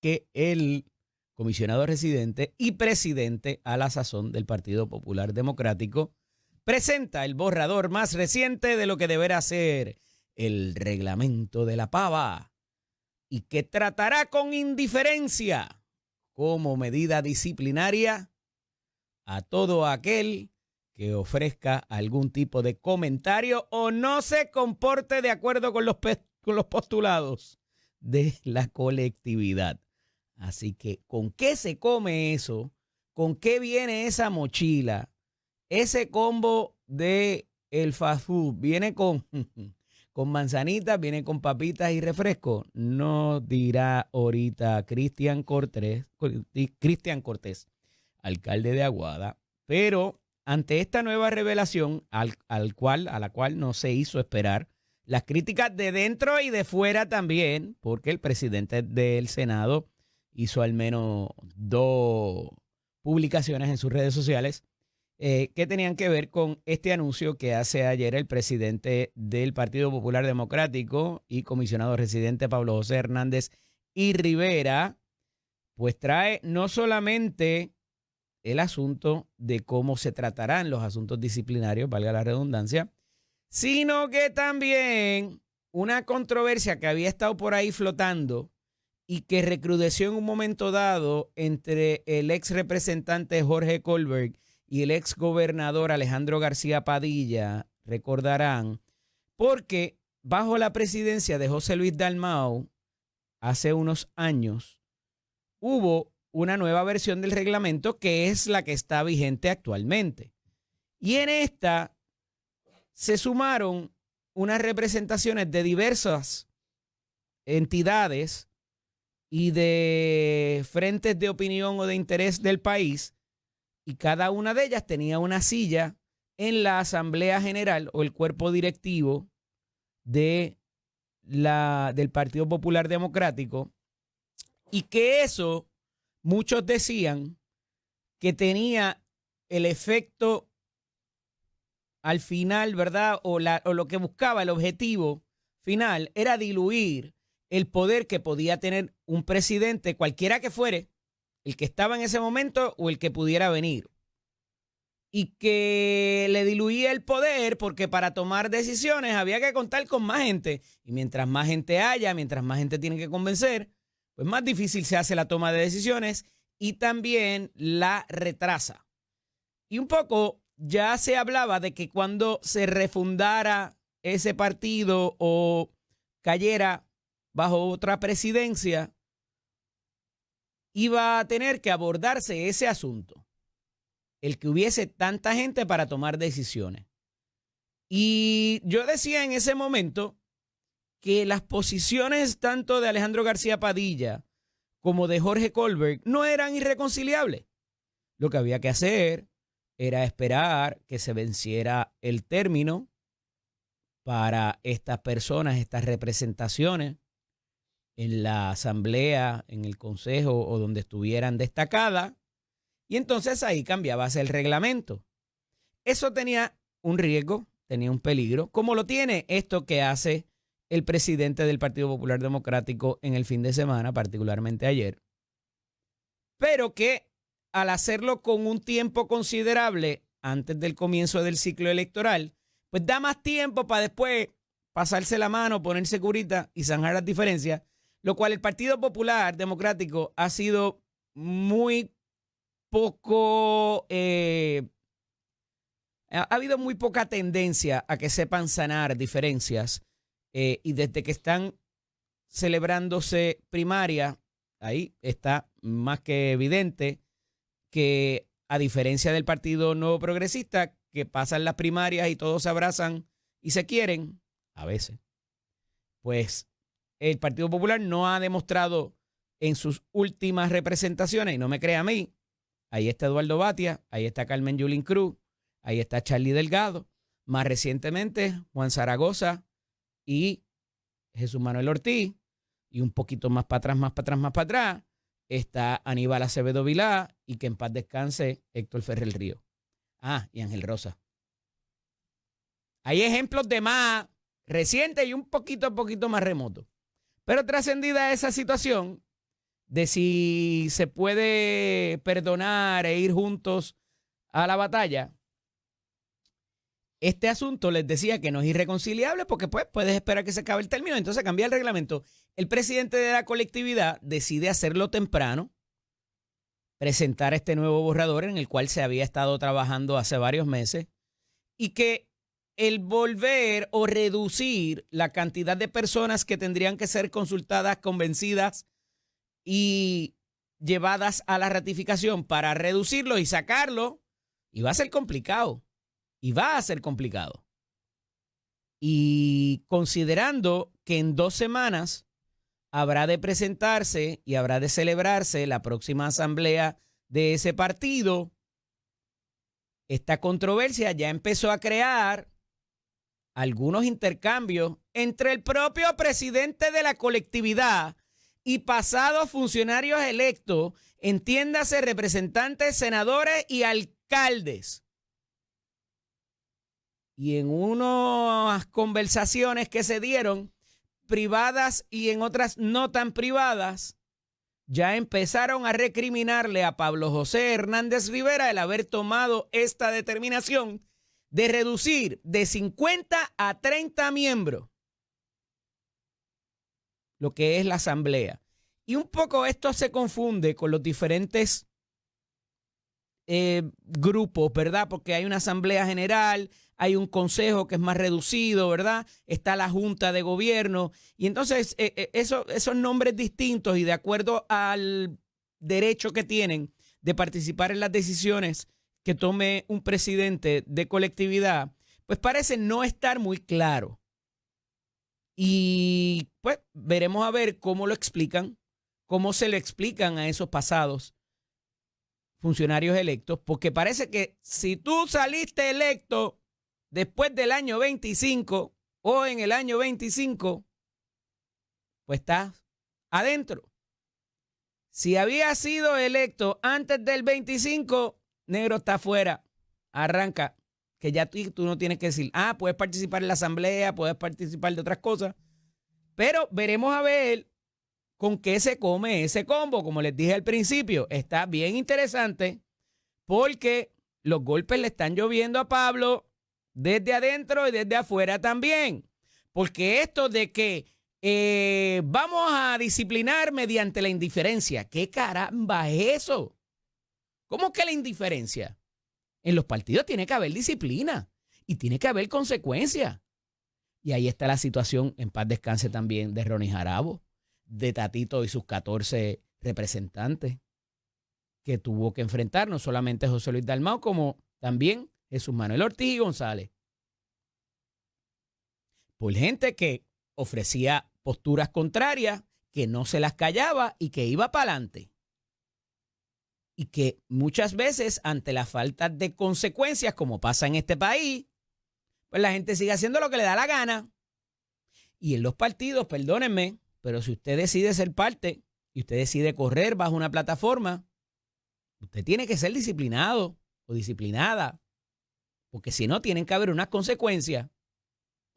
que el comisionado residente y presidente a la sazón del Partido Popular Democrático presenta el borrador más reciente de lo que deberá ser el reglamento de la pava y que tratará con indiferencia como medida disciplinaria a todo aquel que ofrezca algún tipo de comentario o no se comporte de acuerdo con los postulados de la colectividad. Así que, ¿con qué se come eso? ¿Con qué viene esa mochila? Ese combo de el fast food viene con manzanitas, viene con papitas y refresco. No dirá ahorita Cristian Cortés, alcalde de Aguada, pero ante esta nueva revelación a la cual no se hizo esperar, las críticas de dentro y de fuera también, porque el presidente del Senado hizo al menos 2 publicaciones en sus redes sociales que tenían que ver con este anuncio que hace ayer el presidente del Partido Popular Democrático y comisionado residente Pablo José Hernández y Rivera, pues trae no solamente el asunto de cómo se tratarán los asuntos disciplinarios, valga la redundancia, sino que también una controversia que había estado por ahí flotando y que recrudeció en un momento dado entre el ex representante Jorge Colbert y el ex gobernador Alejandro García Padilla, recordarán, porque bajo la presidencia de José Luis Dalmau, hace unos años, hubo una nueva versión del reglamento que es la que está vigente actualmente. Y en esta se sumaron unas representaciones de diversas entidades y de frentes de opinión o de interés del país, y cada una de ellas tenía una silla en la Asamblea General o el cuerpo directivo del Partido Popular Democrático, y que eso, muchos decían que tenía el efecto al final, ¿verdad? O lo que buscaba, el objetivo final, era diluir el poder que podía tener un presidente, cualquiera que fuere, el que estaba en ese momento o el que pudiera venir. Y que le diluía el poder porque para tomar decisiones había que contar con más gente. Y mientras más gente haya, mientras más gente tiene que convencer, pues más difícil se hace la toma de decisiones y también la retrasa. Y un poco ya se hablaba de que cuando se refundara ese partido o cayera bajo otra presidencia, iba a tener que abordarse ese asunto, el que hubiese tanta gente para tomar decisiones. Y yo decía en ese momento que las posiciones tanto de Alejandro García Padilla como de Jorge Colbert no eran irreconciliables. Lo que había que hacer era esperar que se venciera el término para estas personas, estas representaciones en la asamblea, en el consejo o donde estuvieran destacadas, y entonces ahí cambiabase el reglamento. Eso tenía un riesgo, tenía un peligro, como lo tiene esto que hace el presidente del Partido Popular Democrático en el fin de semana, particularmente ayer, pero que al hacerlo con un tiempo considerable antes del comienzo del ciclo electoral, pues da más tiempo para después pasarse la mano, ponerse curita y zanjar las diferencias, lo cual el Partido Popular Democrático ha sido muy poco, ha habido muy poca tendencia a que sepan sanar diferencias y desde que están celebrándose primarias, ahí está más que evidente que a diferencia del Partido Nuevo Progresista, que pasan las primarias y todos se abrazan y se quieren, a veces, pues el Partido Popular no ha demostrado en sus últimas representaciones, y no me crea a mí, ahí está Eduardo Batia, ahí está Carmen Yulín Cruz, ahí está Charlie Delgado, más recientemente Juan Zaragoza y Jesús Manuel Ortiz, y un poquito más para atrás, más para atrás, más para atrás, está Aníbal Acevedo Vilá y que en paz descanse Héctor Ferrer Río. Ah, y Ángel Rosa. Hay ejemplos de más recientes y un poquito más remotos. Pero trascendida esa situación, de si se puede perdonar e ir juntos a la batalla, este asunto les decía que no es irreconciliable porque pues puedes esperar que se acabe el término, entonces cambia el reglamento. El presidente de la colectividad decide hacerlo temprano, presentar este nuevo borrador en el cual se había estado trabajando hace varios meses y que el volver o reducir la cantidad de personas que tendrían que ser consultadas, convencidas y llevadas a la ratificación para reducirlo y sacarlo, iba a ser complicado. Y va a ser complicado. Y considerando que en 2 semanas habrá de presentarse y habrá de celebrarse la próxima asamblea de ese partido, esta controversia ya empezó a crear algunos intercambios entre el propio presidente de la colectividad y pasados funcionarios electos, entiéndase representantes, senadores y alcaldes. Y en unas conversaciones que se dieron, privadas y en otras no tan privadas, ya empezaron a recriminarle a Pablo José Hernández Rivera el haber tomado esta determinación de reducir de 50 a 30 miembros lo que es la asamblea. Y un poco esto se confunde con los diferentes grupos, ¿verdad? Porque hay una asamblea general, hay un consejo que es más reducido, ¿verdad? Está la junta de gobierno. Y entonces esos nombres distintos y de acuerdo al derecho que tienen de participar en las decisiones que tome un presidente de colectividad, pues parece no estar muy claro. Y pues veremos a ver cómo lo explican, cómo se le explican a esos pasados funcionarios electos, porque parece que si tú saliste electo después del año 25 o en el año 25, pues estás adentro. Si había sido electo antes del 25, negro, está afuera. Arranca, que ya tú no tienes que decir, puedes participar en la asamblea, puedes participar de otras cosas, pero veremos a ver con qué se come ese combo. Como les dije al principio, está bien interesante porque los golpes le están lloviendo a Pablo desde adentro y desde afuera también. Porque esto de que vamos a disciplinar mediante la indiferencia, ¿qué caramba es eso? ¿Cómo que la indiferencia? En los partidos tiene que haber disciplina y tiene que haber consecuencias. Y ahí está la situación, en paz descanse también, de Ronnie Jarabo, de Tatito y sus 14 representantes que tuvo que enfrentar, no solamente José Luis Dalmau, como también Jesús Manuel Ortiz y González. Por gente que ofrecía posturas contrarias, que no se las callaba y que iba para adelante. Y que muchas veces, ante la falta de consecuencias, como pasa en este país, pues la gente sigue haciendo lo que le da la gana. Y en los partidos, perdónenme, pero si usted decide ser parte y usted decide correr bajo una plataforma, usted tiene que ser disciplinado o disciplinada, porque si no, tienen que haber unas consecuencias,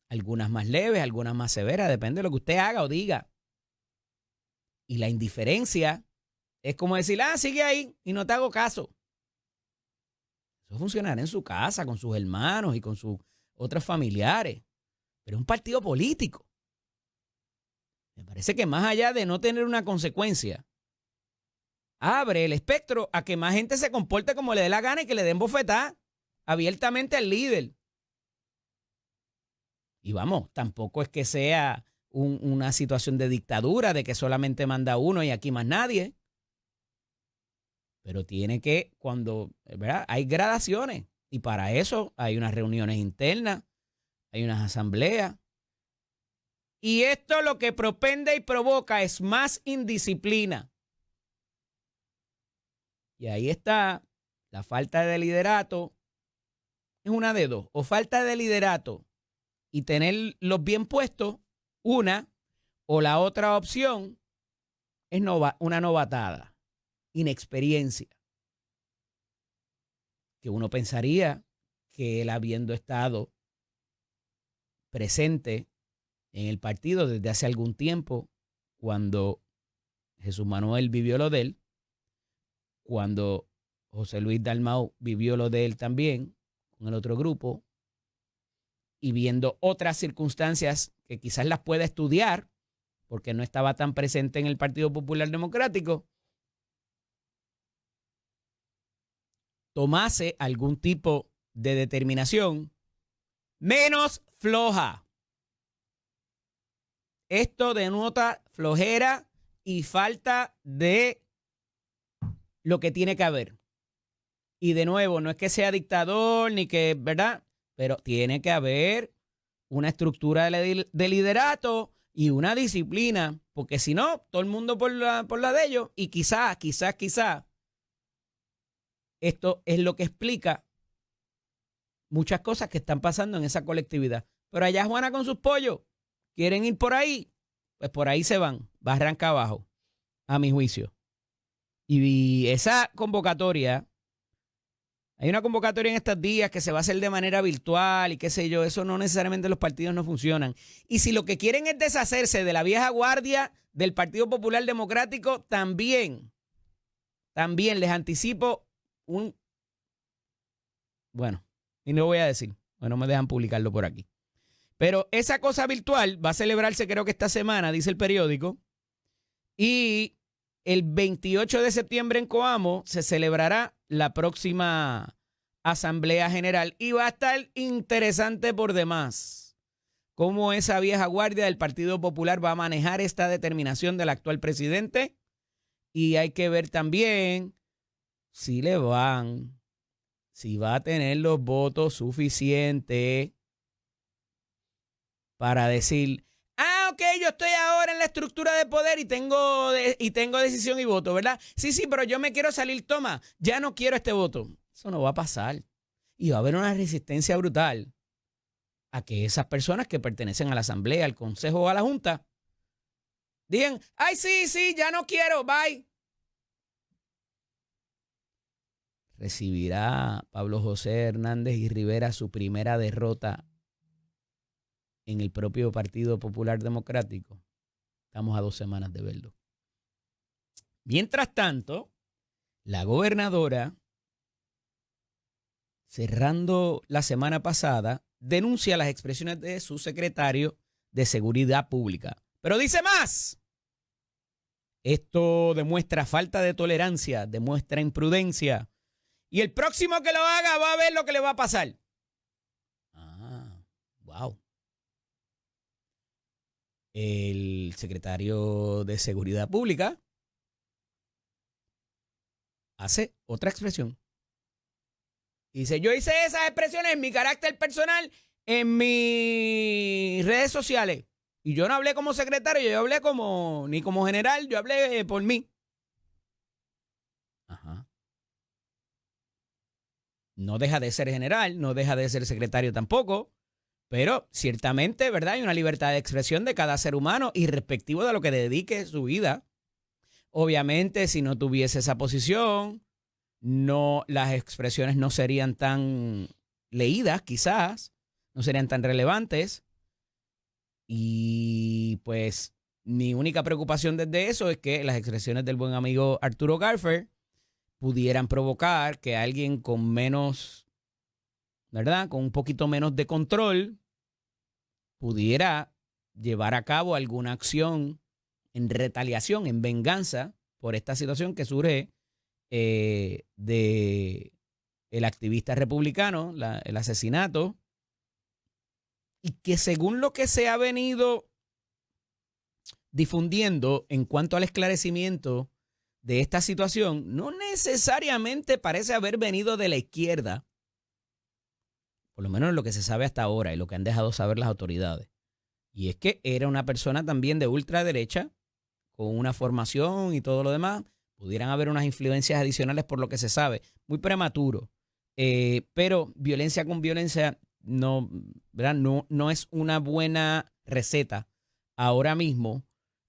algunas más leves, algunas más severas, depende de lo que usted haga o diga. Y la indiferencia es como decir, sigue ahí y no te hago caso. Eso funcionará en su casa, con sus hermanos y con sus otros familiares, pero es un partido político. Me parece que más allá de no tener una consecuencia, abre el espectro a que más gente se comporte como le dé la gana y que le den bofetada abiertamente al líder. Y vamos, tampoco es que sea una situación de dictadura, de que solamente manda uno y aquí más nadie. Pero tiene que, ¿verdad? Hay gradaciones y para eso hay unas reuniones internas, hay unas asambleas. Y esto lo que propende y provoca es más indisciplina. Y ahí está la falta de liderato. Es una de dos. O falta de liderato y tenerlos bien puestos, una, o la otra opción es una novatada, inexperiencia. Que uno pensaría que él, habiendo estado presente en el partido desde hace algún tiempo, cuando Jesús Manuel vivió lo de él, cuando José Luis Dalmau vivió lo de él también, con el otro grupo, y viendo otras circunstancias que quizás las pueda estudiar, porque no estaba tan presente en el Partido Popular Democrático, tomase algún tipo de determinación menos floja. Esto denota flojera y falta de lo que tiene que haber. Y de nuevo, no es que sea dictador ni que, ¿verdad? Pero tiene que haber una estructura de liderato y una disciplina, porque si no, todo el mundo por la de ellos, y quizás, esto es lo que explica muchas cosas que están pasando en esa colectividad. Pero allá Juana con sus pollos, ¿quieren ir por ahí? Pues por ahí se van, barranca abajo, a mi juicio. Y esa convocatoria, hay una convocatoria en estos días que se va a hacer de manera virtual y qué sé yo, eso no necesariamente los partidos no funcionan. Y si lo que quieren es deshacerse de la vieja guardia del Partido Popular Democrático, también les anticipo bueno, y no voy a decir, no me dejan publicarlo por aquí. Pero esa cosa virtual va a celebrarse creo que esta semana, dice el periódico, y el 28 de septiembre en Coamo se celebrará la próxima Asamblea General y va a estar interesante por demás cómo esa vieja guardia del Partido Popular va a manejar esta determinación del actual presidente, y hay que ver también si va a tener los votos suficientes para decir, ok, yo estoy ahora en la estructura de poder y tengo decisión y voto, ¿verdad? Sí, pero yo me quiero salir, toma, ya no quiero este voto. Eso no va a pasar. Y va a haber una resistencia brutal a que esas personas que pertenecen a la Asamblea, al Consejo o a la Junta digan, ay, sí, ya no quiero, bye. Recibirá Pablo José Hernández y Rivera su primera derrota en el propio Partido Popular Democrático. Estamos a 2 semanas de verlo. Mientras tanto, la gobernadora, cerrando la semana pasada, denuncia las expresiones de su secretario de Seguridad Pública. Pero dice más. Esto demuestra falta de tolerancia, demuestra imprudencia. Y el próximo que lo haga va a ver lo que le va a pasar. Wow. El secretario de Seguridad Pública hace otra expresión. Dice, yo hice esas expresiones en mi carácter personal, en mis redes sociales. Y yo no hablé como secretario, yo hablé ni como general, yo hablé por mí. Ajá. No deja de ser general, no deja de ser secretario tampoco, pero ciertamente, ¿verdad? Hay una libertad de expresión de cada ser humano y respectivo de lo que dedique su vida. Obviamente, si no tuviese esa posición, las expresiones no serían tan leídas, quizás, no serían tan relevantes. Y pues mi única preocupación desde eso es que las expresiones del buen amigo Arturo Garfer pudieran provocar que alguien con menos, ¿verdad? Con un poquito menos de control pudiera llevar a cabo alguna acción en retaliación, en venganza por esta situación que surge de el activista republicano, el asesinato, y que según lo que se ha venido difundiendo en cuanto al esclarecimiento de esta situación, no necesariamente parece haber venido de la izquierda, por lo menos en lo que se sabe hasta ahora y lo que han dejado saber las autoridades. Y es que era una persona también de ultraderecha, con una formación y todo lo demás. Pudieran haber unas influencias adicionales por lo que se sabe. Muy prematuro. Pero violencia con violencia no, ¿verdad? No es una buena receta ahora mismo.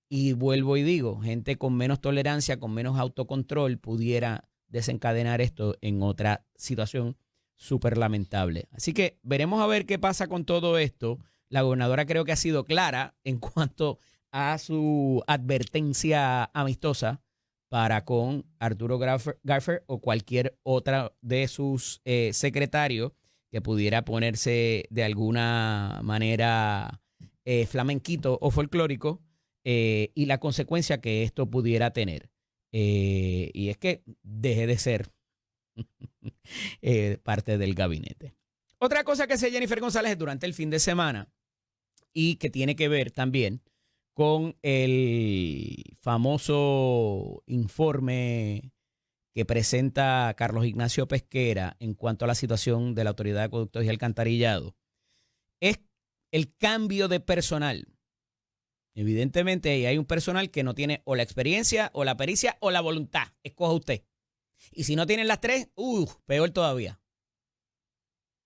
Y vuelvo y digo, gente con menos tolerancia, con menos autocontrol, pudiera desencadenar esto en otra situación súper lamentable. Así que veremos a ver qué pasa con todo esto. La gobernadora creo que ha sido clara en cuanto a su advertencia amistosa para con Arturo Garfer o cualquier otra de sus secretarios que pudiera ponerse de alguna manera flamenquito o folclórico y la consecuencia que esto pudiera tener. Y es que deje de ser parte del gabinete. Otra cosa que hace Jennifer González durante el fin de semana y que tiene que ver también con el famoso informe que presenta Carlos Ignacio Pesquera en cuanto a la situación de la Autoridad de Acueductos y Alcantarillado, es el cambio de personal. Evidentemente hay un personal que no tiene o la experiencia o la pericia o la voluntad. Escoja usted. Y si no tienen las tres, peor todavía.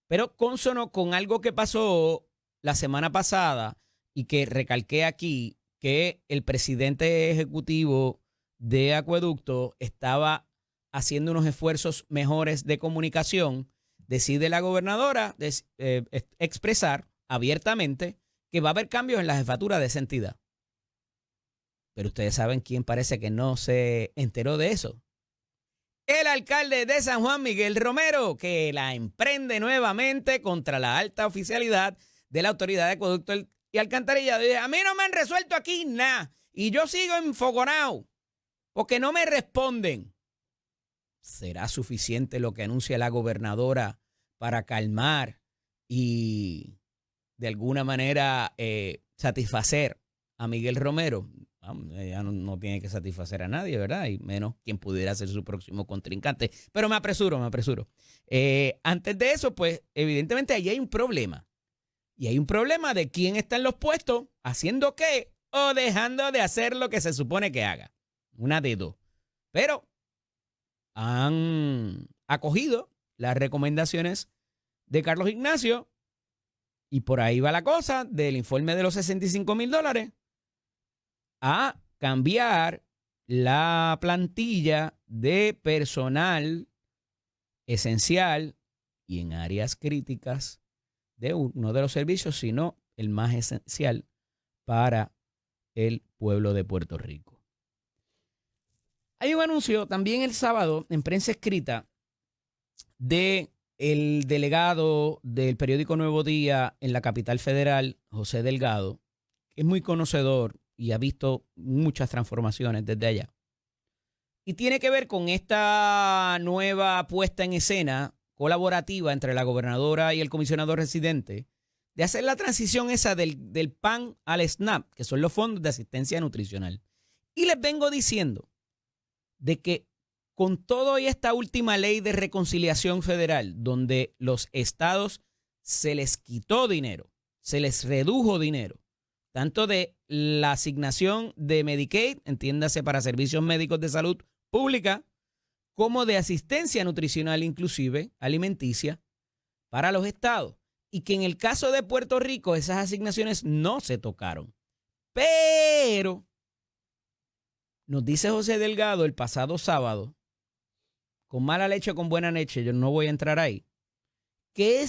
Pero consono con algo que pasó la semana pasada y que recalqué aquí, que el presidente ejecutivo de Acueducto estaba haciendo unos esfuerzos mejores de comunicación, decide la gobernadora expresar abiertamente que va a haber cambios en la jefatura de esa entidad. Pero ustedes saben quién parece que no se enteró de eso. El alcalde de San Juan, Miguel Romero, que la emprende nuevamente contra la alta oficialidad de la Autoridad de Acueducto y Alcantarillado. Y dice, a mí no me han resuelto aquí nada. Y yo sigo enfogonado porque no me responden. ¿Será suficiente lo que anuncia la gobernadora para calmar y de alguna manera satisfacer a Miguel Romero? Ella no tiene que satisfacer a nadie, ¿verdad? Y menos quien pudiera ser su próximo contrincante. Pero me apresuro. Antes de eso, pues, evidentemente ahí hay un problema. Y hay un problema de quién está en los puestos, haciendo qué o dejando de hacer lo que se supone que haga. Una de dos. Pero han acogido las recomendaciones de Carlos Ignacio y por ahí va la cosa del informe de los $65,000 a cambiar la plantilla de personal esencial y en áreas críticas de uno de los servicios, sino el más esencial para el pueblo de Puerto Rico. Hay un anuncio también el sábado en prensa escrita de el delegado del periódico Nuevo Día en la capital federal, José Delgado, que es muy conocedor y ha visto muchas transformaciones desde allá. Y tiene que ver con esta nueva puesta en escena colaborativa entre la gobernadora y el comisionado residente de hacer la transición esa del PAN al SNAP, que son los fondos de asistencia nutricional. Y les vengo diciendo de que con todo y esta última ley de reconciliación federal, donde los estados se les quitó dinero, se les redujo dinero, tanto de la asignación de Medicaid, entiéndase para servicios médicos de salud pública, como de asistencia nutricional, inclusive alimenticia, para los estados. Y que en el caso de Puerto Rico esas asignaciones no se tocaron. Pero nos dice José Delgado el pasado sábado, con mala leche o con buena leche, yo no voy a entrar ahí, que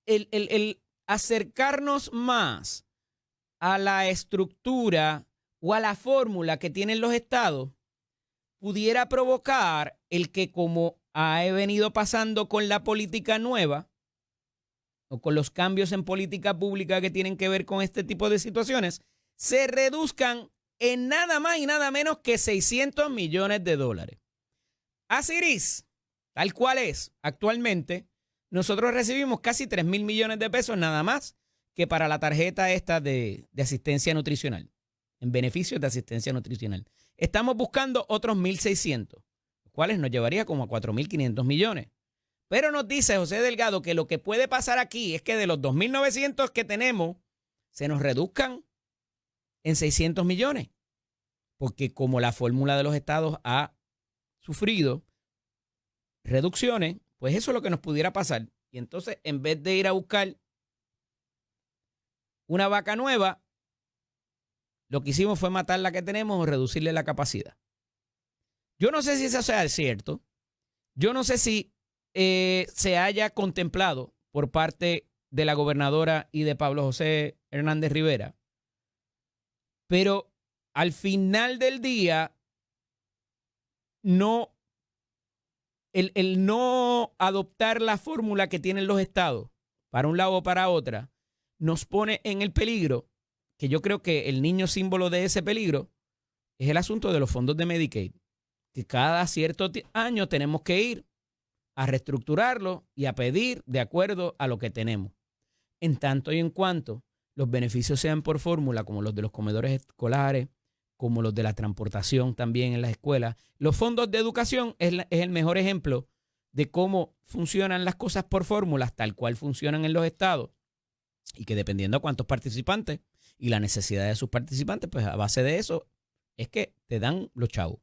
el acercarnos más a la estructura o a la fórmula que tienen los estados pudiera provocar el que, como ha venido pasando con la política nueva o con los cambios en política pública que tienen que ver con este tipo de situaciones, se reduzcan en nada más y nada menos que $600 millones. A Ciris, tal cual es actualmente, nosotros recibimos casi $3,000 millones nada más que para la tarjeta esta de asistencia nutricional, en beneficios de asistencia nutricional. Estamos buscando otros 1,600, los cuales nos llevaría como a 4,500 millones. Pero nos dice José Delgado que lo que puede pasar aquí es que de los 2,900 que tenemos, se nos reduzcan en 600 millones. Porque como la fórmula de los estados ha sufrido reducciones, pues eso es lo que nos pudiera pasar. Y entonces, en vez de ir a buscar una vaca nueva, lo que hicimos fue matar la que tenemos o reducirle la capacidad. Yo no sé si eso sea cierto. Yo no sé si se haya contemplado por parte de la gobernadora y de Pablo José Hernández Rivera. Pero al final del día, no, el no adoptar la fórmula que tienen los estados para un lado o para otra, nos pone en el peligro, que yo creo que el niño símbolo de ese peligro es el asunto de los fondos de Medicaid, que cada cierto año tenemos que ir a reestructurarlo y a pedir de acuerdo a lo que tenemos. En tanto y en cuanto los beneficios sean por fórmula, como los de los comedores escolares, como los de la transportación también en las escuelas, los fondos de educación es el mejor ejemplo de cómo funcionan las cosas por fórmulas, tal cual funcionan en los estados, y que dependiendo a cuántos participantes y la necesidad de sus participantes, pues a base de eso es que te dan los chavos.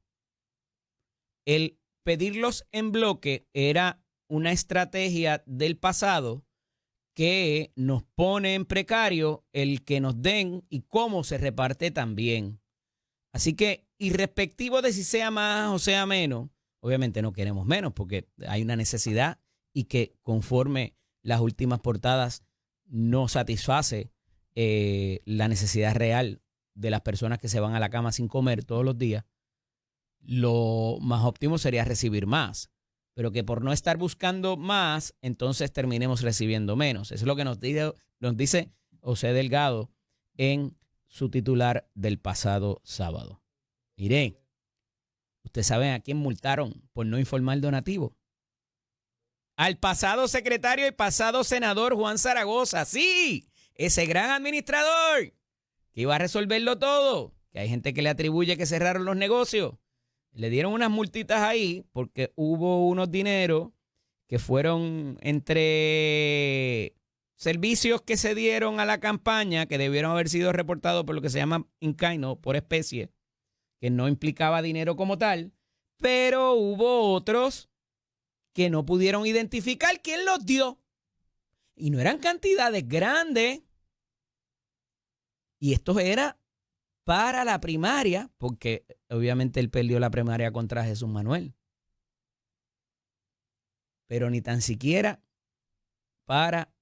El pedirlos en bloque era una estrategia del pasado que nos pone en precario el que nos den y cómo se reparte también. Así que, irrespectivo de si sea más o sea menos, obviamente no queremos menos porque hay una necesidad y que conforme las últimas portadas no satisface la necesidad real de las personas que se van a la cama sin comer todos los días, lo más óptimo sería recibir más. Pero que por no estar buscando más, entonces terminemos recibiendo menos. Eso es lo que nos dice José Delgado en su titular del pasado sábado. Mire, ¿ustedes saben a quién multaron por no informar donativo? Al pasado secretario y pasado senador Juan Zaragoza. Sí, ese gran administrador que iba a resolverlo todo. Que hay gente que le atribuye que cerraron los negocios. Le dieron unas multitas ahí porque hubo unos dineros que fueron entre servicios que se dieron a la campaña que debieron haber sido reportados por lo que se llama in-kind, por especie, que no implicaba dinero como tal, pero hubo otros que no pudieron identificar quién los dio. Y no eran cantidades grandes. Y esto era para la primaria, porque obviamente él perdió la primaria contra Jesús Manuel. Pero ni tan siquiera para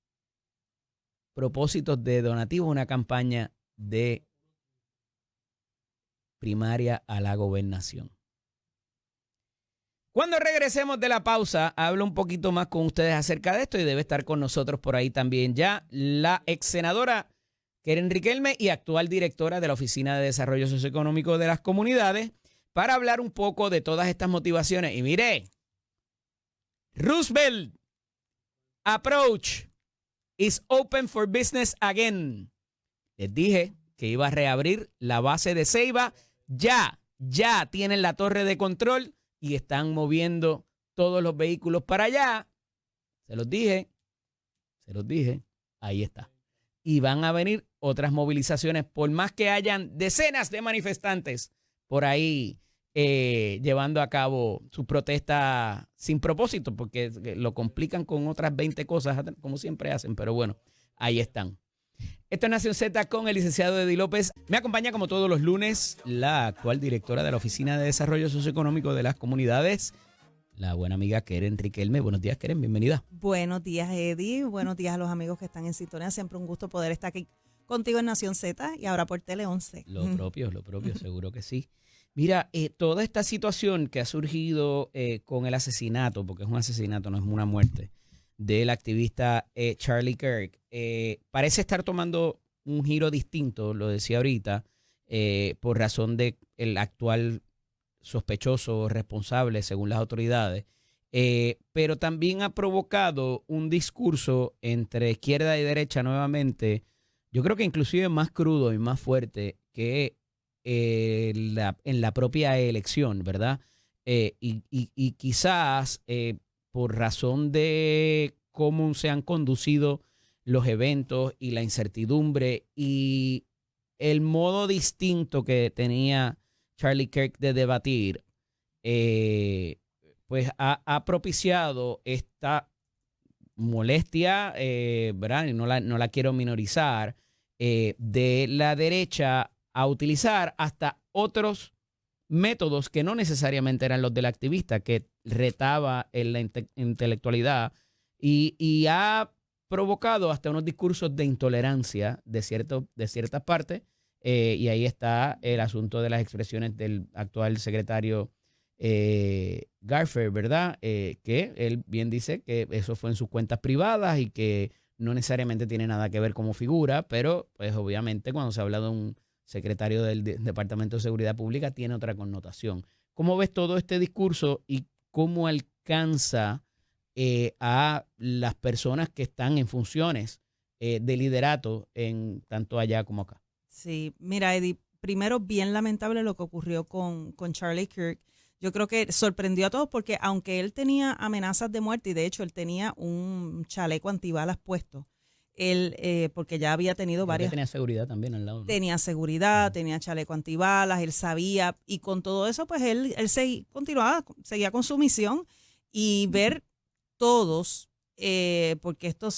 propósitos de donativo, una campaña de primaria a la gobernación. Cuando regresemos de la pausa, hablo un poquito más con ustedes acerca de esto y debe estar con nosotros por ahí también ya la ex senadora Keren Riquelme y actual directora de la Oficina de Desarrollo Socioeconómico de las Comunidades para hablar un poco de todas estas motivaciones. Y mire, Roosevelt Approach is open for business again. Les dije que iba a reabrir la base de Ceiba. Ya tienen la torre de control y están moviendo todos los vehículos para allá. Se los dije, ahí está. Y van a venir otras movilizaciones, por más que hayan decenas de manifestantes por ahí llevando a cabo su protesta sin propósito, porque lo complican con otras 20 cosas, como siempre hacen, pero bueno, ahí están. Esto es Nación Z con el licenciado Eddie López. Me acompaña como todos los lunes la actual directora de la Oficina de Desarrollo Socioeconómico de las Comunidades, la buena amiga Keren Riquelme. Buenos días, Keren, bienvenida. Buenos días, Eddie. Buenos días a los amigos que están en sintonía. Siempre un gusto poder estar aquí contigo en Nación Z y ahora por Tele 11. Lo propio, seguro que sí. Mira, toda esta situación que ha surgido con el asesinato, porque es un asesinato, no es una muerte, del activista Charlie Kirk, parece estar tomando un giro distinto, lo decía ahorita, por razón de el actual sospechoso responsable según las autoridades, pero también ha provocado un discurso entre izquierda y derecha nuevamente, yo creo que inclusive más crudo y más fuerte que en la propia elección, ¿verdad? Y quizás por razón de cómo se han conducido los eventos y la incertidumbre y el modo distinto que tenía Charlie Kirk de debatir, pues ha propiciado esta molestia, ¿verdad? Y no la quiero minorizar, de la derecha a utilizar hasta otros métodos que no necesariamente eran los del activista, que retaba en la intelectualidad y ha provocado hasta unos discursos de intolerancia de ciertas partes Y ahí está el asunto de las expresiones del actual secretario Garfer, ¿verdad? Que él bien dice que eso fue en sus cuentas privadas y que no necesariamente tiene nada que ver como figura, pero pues obviamente cuando se habla de un secretario del Departamento de Seguridad Pública tiene otra connotación. ¿Cómo ves todo este discurso y cómo alcanza a las personas que están en funciones de liderato en tanto allá como acá? Sí, mira, Eddie, primero bien lamentable lo que ocurrió con Charlie Kirk. Yo creo que sorprendió a todos porque aunque él tenía amenazas de muerte y de hecho él tenía un chaleco antibalas puesto, él, porque ya había tenido Creo que varias, tenía seguridad también al lado, ¿no? tenía seguridad, tenía chaleco antibalas, él sabía y con todo eso pues él continuaba, seguía con su misión y ver todos, porque esto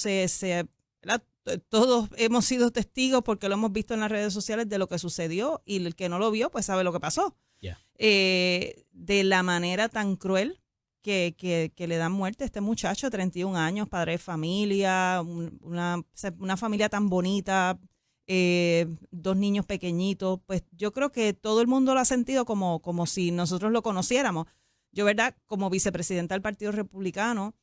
¿verdad? Todos hemos sido testigos porque lo hemos visto en las redes sociales de lo que sucedió y el que no lo vio pues sabe lo que pasó. Yeah. De la manera tan cruel que le dan muerte a este muchacho, 31 años, padre de familia, una familia tan bonita, 2 niños pequeñitos, pues yo creo que todo el mundo lo ha sentido como si nosotros lo conociéramos. Yo, ¿verdad? Como vicepresidenta del Partido Republicano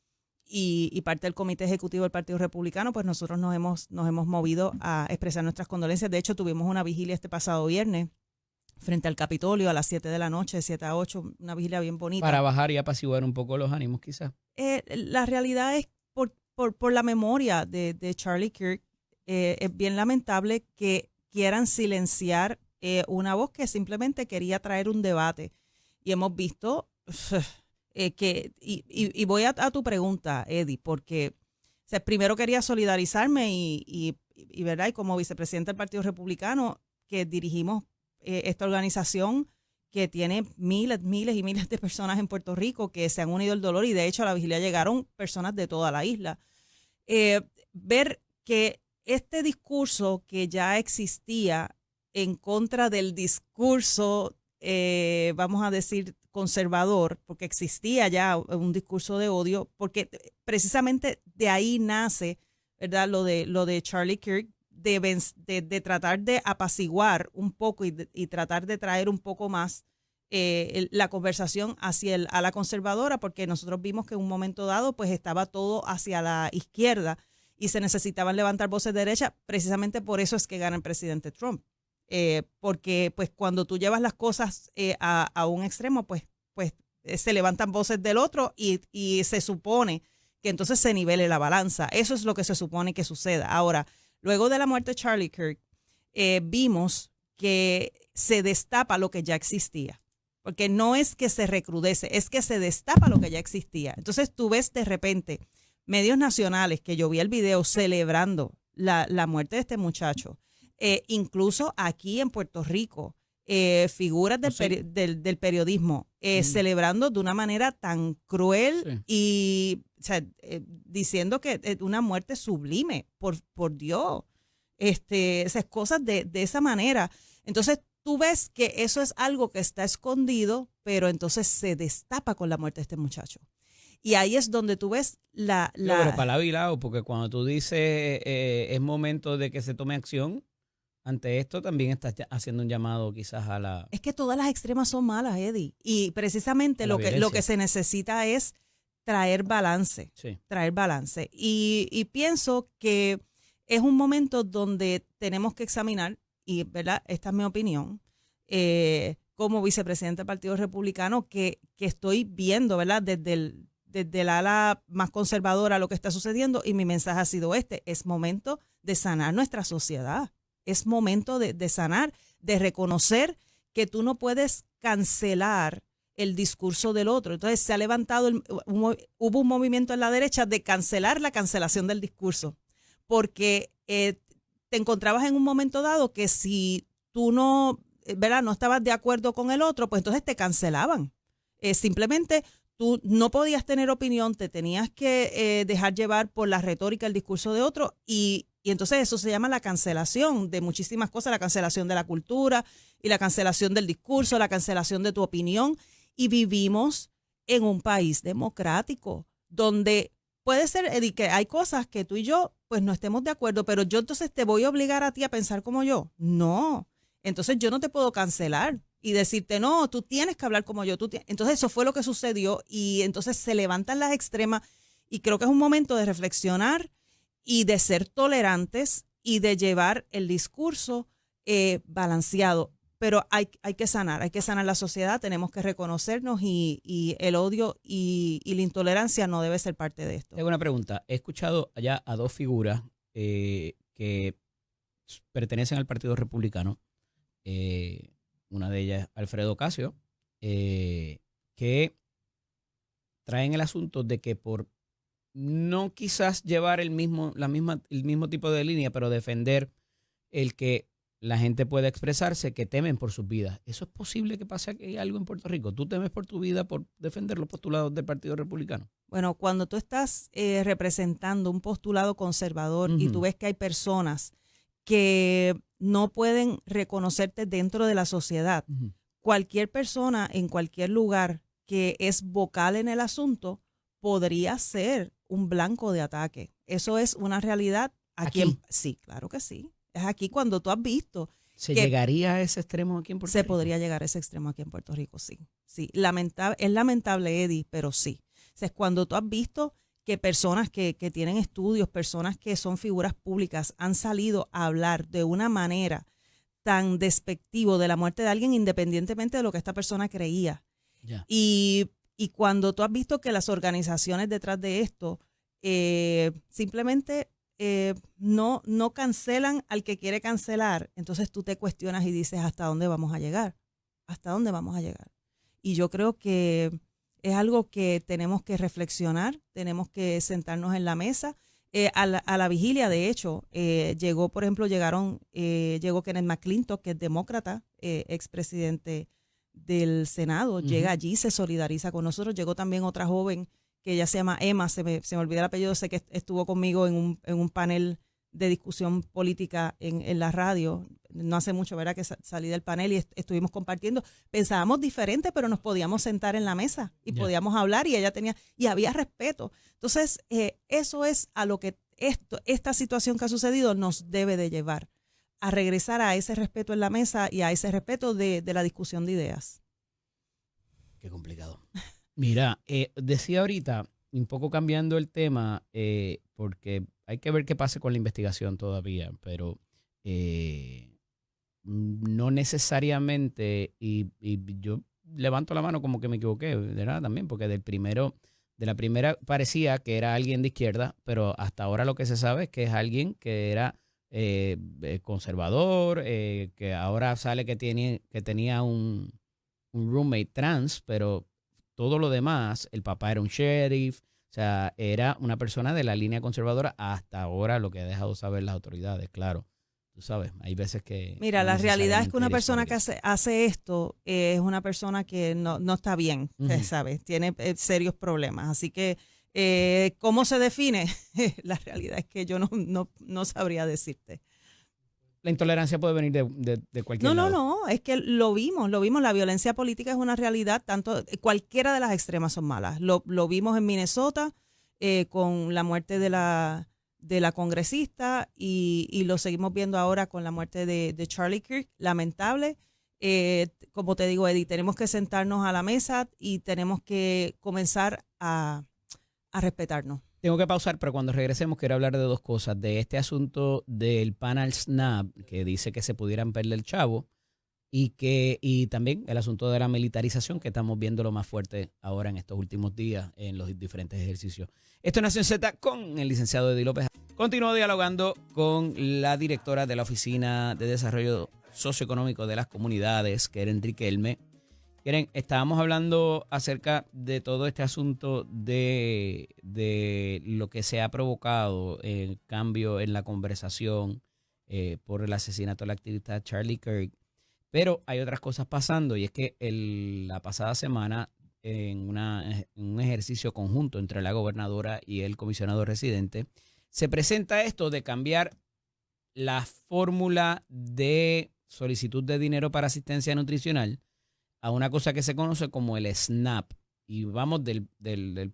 y parte del comité ejecutivo del Partido Republicano, pues nosotros nos hemos movido a expresar nuestras condolencias. De hecho, tuvimos una vigilia este pasado viernes frente al Capitolio a las 7 de la noche, de 7 a 8, una vigilia bien bonita. Para bajar y apaciguar un poco los ánimos, quizás. La realidad es, por la memoria de Charlie Kirk, es bien lamentable que quieran silenciar una voz que simplemente quería traer un debate. Y hemos visto y voy a tu pregunta, Eddie, porque o sea, primero quería solidarizarme y ¿verdad? Y como vicepresidenta del Partido Republicano, que dirigimos esta organización que tiene miles y miles de personas en Puerto Rico que se han unido al dolor y de hecho a la vigilia llegaron personas de toda la isla. Ver que este discurso que ya existía en contra del discurso, vamos a decir, conservador, porque existía ya un discurso de odio, porque precisamente de ahí nace, ¿verdad? Lo de Charlie Kirk, de tratar de apaciguar un poco y tratar de traer un poco más la conversación a la conservadora, porque nosotros vimos que en un momento dado pues estaba todo hacia la izquierda y se necesitaban levantar voces de derecha, precisamente por eso es que gana el presidente Trump. Porque pues cuando tú llevas las cosas a un extremo, pues se levantan voces del otro y se supone que entonces se nivele la balanza. Eso es lo que se supone que suceda. Ahora, luego de la muerte de Charlie Kirk, vimos que se destapa lo que ya existía. Porque no es que se recrudece, es que se destapa lo que ya existía. Entonces tú ves de repente medios nacionales, que yo vi el video celebrando la muerte de este muchacho, incluso aquí en Puerto Rico, figuras del periodismo celebrando de una manera tan cruel y o sea, diciendo que es una muerte sublime, por Dios, esas cosas de esa manera. Entonces tú ves que eso es algo que está escondido, pero entonces se destapa con la muerte de este muchacho. Y ahí es donde tú ves Pero para la porque cuando tú dices es momento de que se tome acción, ante esto también estás haciendo un llamado quizás a la... Es que todas las extremas son malas, Eddie. Y precisamente lo que se necesita es traer balance. Sí. Traer balance. Y pienso que es un momento donde tenemos que examinar, y ¿verdad? Esta es mi opinión, como vicepresidente del Partido Republicano, que estoy viendo, ¿verdad? Desde el ala más conservadora lo que está sucediendo, y mi mensaje ha sido es momento de sanar nuestra sociedad. Es momento de sanar, de reconocer que tú no puedes cancelar el discurso del otro. Entonces se ha levantado, hubo un movimiento en la derecha de cancelar la cancelación del discurso, porque te encontrabas en un momento dado que si tú no, ¿verdad? No estabas de acuerdo con el otro, pues entonces te cancelaban. Simplemente tú no podías tener opinión, te tenías que dejar llevar por la retórica, el discurso de otro, y entonces eso se llama la cancelación de muchísimas cosas, la cancelación de la cultura y la cancelación del discurso, la cancelación de tu opinión. Y vivimos en un país democrático donde puede ser, Eddie, que hay cosas que tú y yo pues no estemos de acuerdo, pero yo entonces te voy a obligar a ti a pensar como yo. No, Entonces yo no te puedo cancelar y decirte, no, tú tienes que hablar como yo. Entonces eso fue lo que sucedió y entonces se levantan las extremas y creo que es un momento de reflexionar y de ser tolerantes y de llevar el discurso balanceado. Pero hay que sanar la sociedad, tenemos que reconocernos y el odio y la intolerancia no debe ser parte de esto. Tengo una pregunta. He escuchado allá a dos figuras que pertenecen al Partido Republicano. Una de ellas, Alfredo Ocasio, que traen el asunto de que por no quizás llevar el mismo tipo de línea, pero defender el que la gente pueda expresarse, que temen por sus vidas. ¿Eso es posible que pase aquí algo en Puerto Rico? ¿Tú temes por tu vida por defender los postulados del Partido Republicano? Bueno, cuando tú estás representando un postulado conservador y tú ves que hay personas que no pueden reconocerte dentro de la sociedad, cualquier persona en cualquier lugar que es vocal en el asunto podría ser un blanco de ataque. Eso es una realidad aquí. Sí, claro que sí. Es aquí cuando tú has visto. ¿Se llegaría a ese extremo aquí en Puerto Rico? Se podría llegar a ese extremo aquí en Puerto Rico, sí. Sí, es lamentable, Eddie, pero sí. O sea, es cuando tú has visto que personas que tienen estudios, personas que son figuras públicas, han salido a hablar de una manera tan despectivo de la muerte de alguien independientemente de lo que esta persona creía. Yeah. Y cuando tú has visto que las organizaciones detrás de esto simplemente no cancelan al que quiere cancelar, entonces tú te cuestionas y dices, ¿hasta dónde vamos a llegar? ¿Hasta dónde vamos a llegar? Y yo creo que es algo que tenemos que reflexionar, tenemos que sentarnos en la mesa. A la vigilia, de hecho, llegó Kenneth McClintock, que es demócrata, expresidente del Senado, llega allí, se solidariza con nosotros. Llegó también otra joven que ella se llama Emma, se me olvida el apellido, sé que estuvo conmigo en un panel de discusión política en la radio, no hace mucho, ¿verdad?, que salí del panel y estuvimos compartiendo. Pensábamos diferente, pero nos podíamos sentar en la mesa y podíamos hablar y había respeto. Entonces, eso es a lo que esta situación que ha sucedido nos debe de llevar, a regresar a ese respeto en la mesa y a ese respeto de la discusión de ideas. Qué complicado. Mira, decía ahorita, un poco cambiando el tema, porque hay que ver qué pase con la investigación todavía, pero no necesariamente, y yo levanto la mano como que me equivoqué, ¿verdad? También, porque de la primera parecía que era alguien de izquierda, pero hasta ahora lo que se sabe es que es alguien que era conservador, que ahora sale que tenía un roommate trans, pero todo lo demás, el papá era un sheriff, o sea, era una persona de la línea conservadora hasta ahora, lo que ha dejado saber las autoridades, claro. Tú sabes, hay veces que... Mira, la realidad es que una persona que hace esto es una persona que no está bien, ¿sabes? Tiene serios problemas. Así que, ¿cómo se define? La realidad es que yo no sabría decirte. La intolerancia puede venir de cualquier lado. No, es que lo vimos. La violencia política es una realidad, cualquiera de las extremas son malas. Lo vimos en Minnesota con la muerte de la congresista y lo seguimos viendo ahora con la muerte de Charlie Kirk, lamentable. Como te digo, Eddie, tenemos que sentarnos a la mesa y tenemos que comenzar a respetarnos. Tengo que pausar, pero cuando regresemos quiero hablar de dos cosas. De este asunto del panel SNAP, que dice que se pudieran perder el chavo, y también el asunto de la militarización, que estamos viendo lo más fuerte ahora en estos últimos días en los diferentes ejercicios. Esto es Nación Z con el licenciado Eddie López. Continúo dialogando con la directora de la Oficina de Desarrollo Socioeconómico de las Comunidades, Keren Riquelme. Keren, estábamos hablando acerca de todo este asunto de lo que se ha provocado el cambio en la conversación por el asesinato del activista Charlie Kirk. Pero hay otras cosas pasando y es que la pasada semana en un ejercicio conjunto entre la gobernadora y el comisionado residente se presenta esto de cambiar la fórmula de solicitud de dinero para asistencia nutricional a una cosa que se conoce como el SNAP. Y vamos del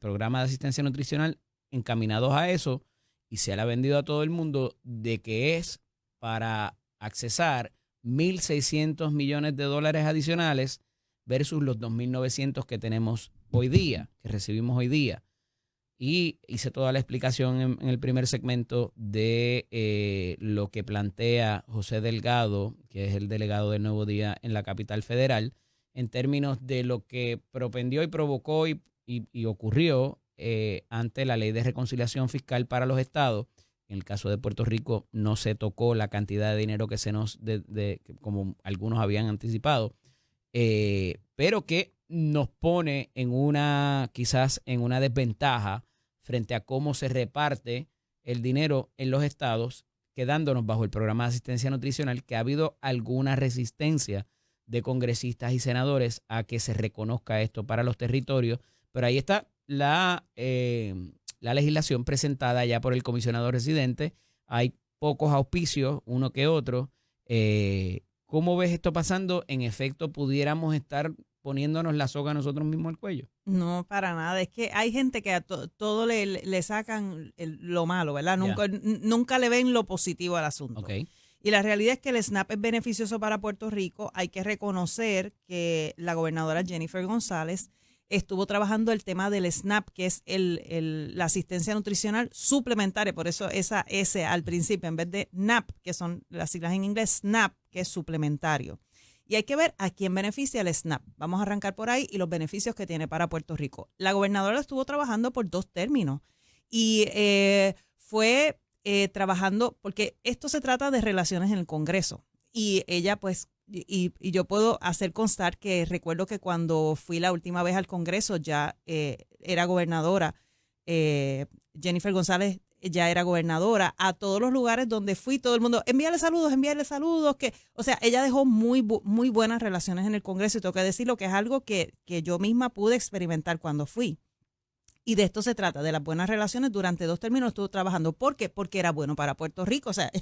programa de asistencia nutricional encaminados a eso y se le ha vendido a todo el mundo de que es para accesar 1.600 millones de dólares adicionales versus los 2.900 que tenemos hoy día, que recibimos hoy día. Y hice toda la explicación en el primer segmento de lo que plantea José Delgado, que es el delegado del Nuevo Día en la capital federal, en términos de lo que propendió y provocó y ocurrió ante la ley de reconciliación fiscal para los estados. En el caso de Puerto Rico no se tocó la cantidad de dinero que como algunos habían anticipado, pero que nos pone quizás en una desventaja frente a cómo se reparte el dinero en los estados, quedándonos bajo el programa de asistencia nutricional, que ha habido alguna resistencia de congresistas y senadores a que se reconozca esto para los territorios, pero ahí está la legislación presentada ya por el comisionado residente. Hay pocos auspicios, uno que otro. ¿Cómo ves esto pasando? En efecto, pudiéramos estar poniéndonos la soga a nosotros mismos al cuello. No, para nada. Es que hay gente que a todo le sacan lo malo, ¿verdad? Nunca le ven lo positivo al asunto. Okay. Y la realidad es que el SNAP es beneficioso para Puerto Rico. Hay que reconocer que la gobernadora Jennifer González estuvo trabajando el tema del SNAP, que es la asistencia nutricional suplementaria. Por eso esa S al principio, en vez de NAP, que son las siglas en inglés, SNAP, que es suplementario. Y hay que ver a quién beneficia el SNAP. Vamos a arrancar por ahí y los beneficios que tiene para Puerto Rico. La gobernadora estuvo trabajando por 2 términos y fue trabajando, porque esto se trata de relaciones en el Congreso. Y ella, pues, y yo puedo hacer constar que recuerdo que cuando fui la última vez al Congreso ya era gobernadora. Jennifer González ya era gobernadora. A todos los lugares donde fui, todo el mundo, envíale saludos. O sea, ella dejó muy buenas relaciones en el Congreso, y tengo que decirlo que es algo que yo misma pude experimentar cuando fui. Y de esto se trata, de las buenas relaciones. Durante 2 términos estuvo trabajando. ¿Por qué? Porque era bueno para Puerto Rico. O sea,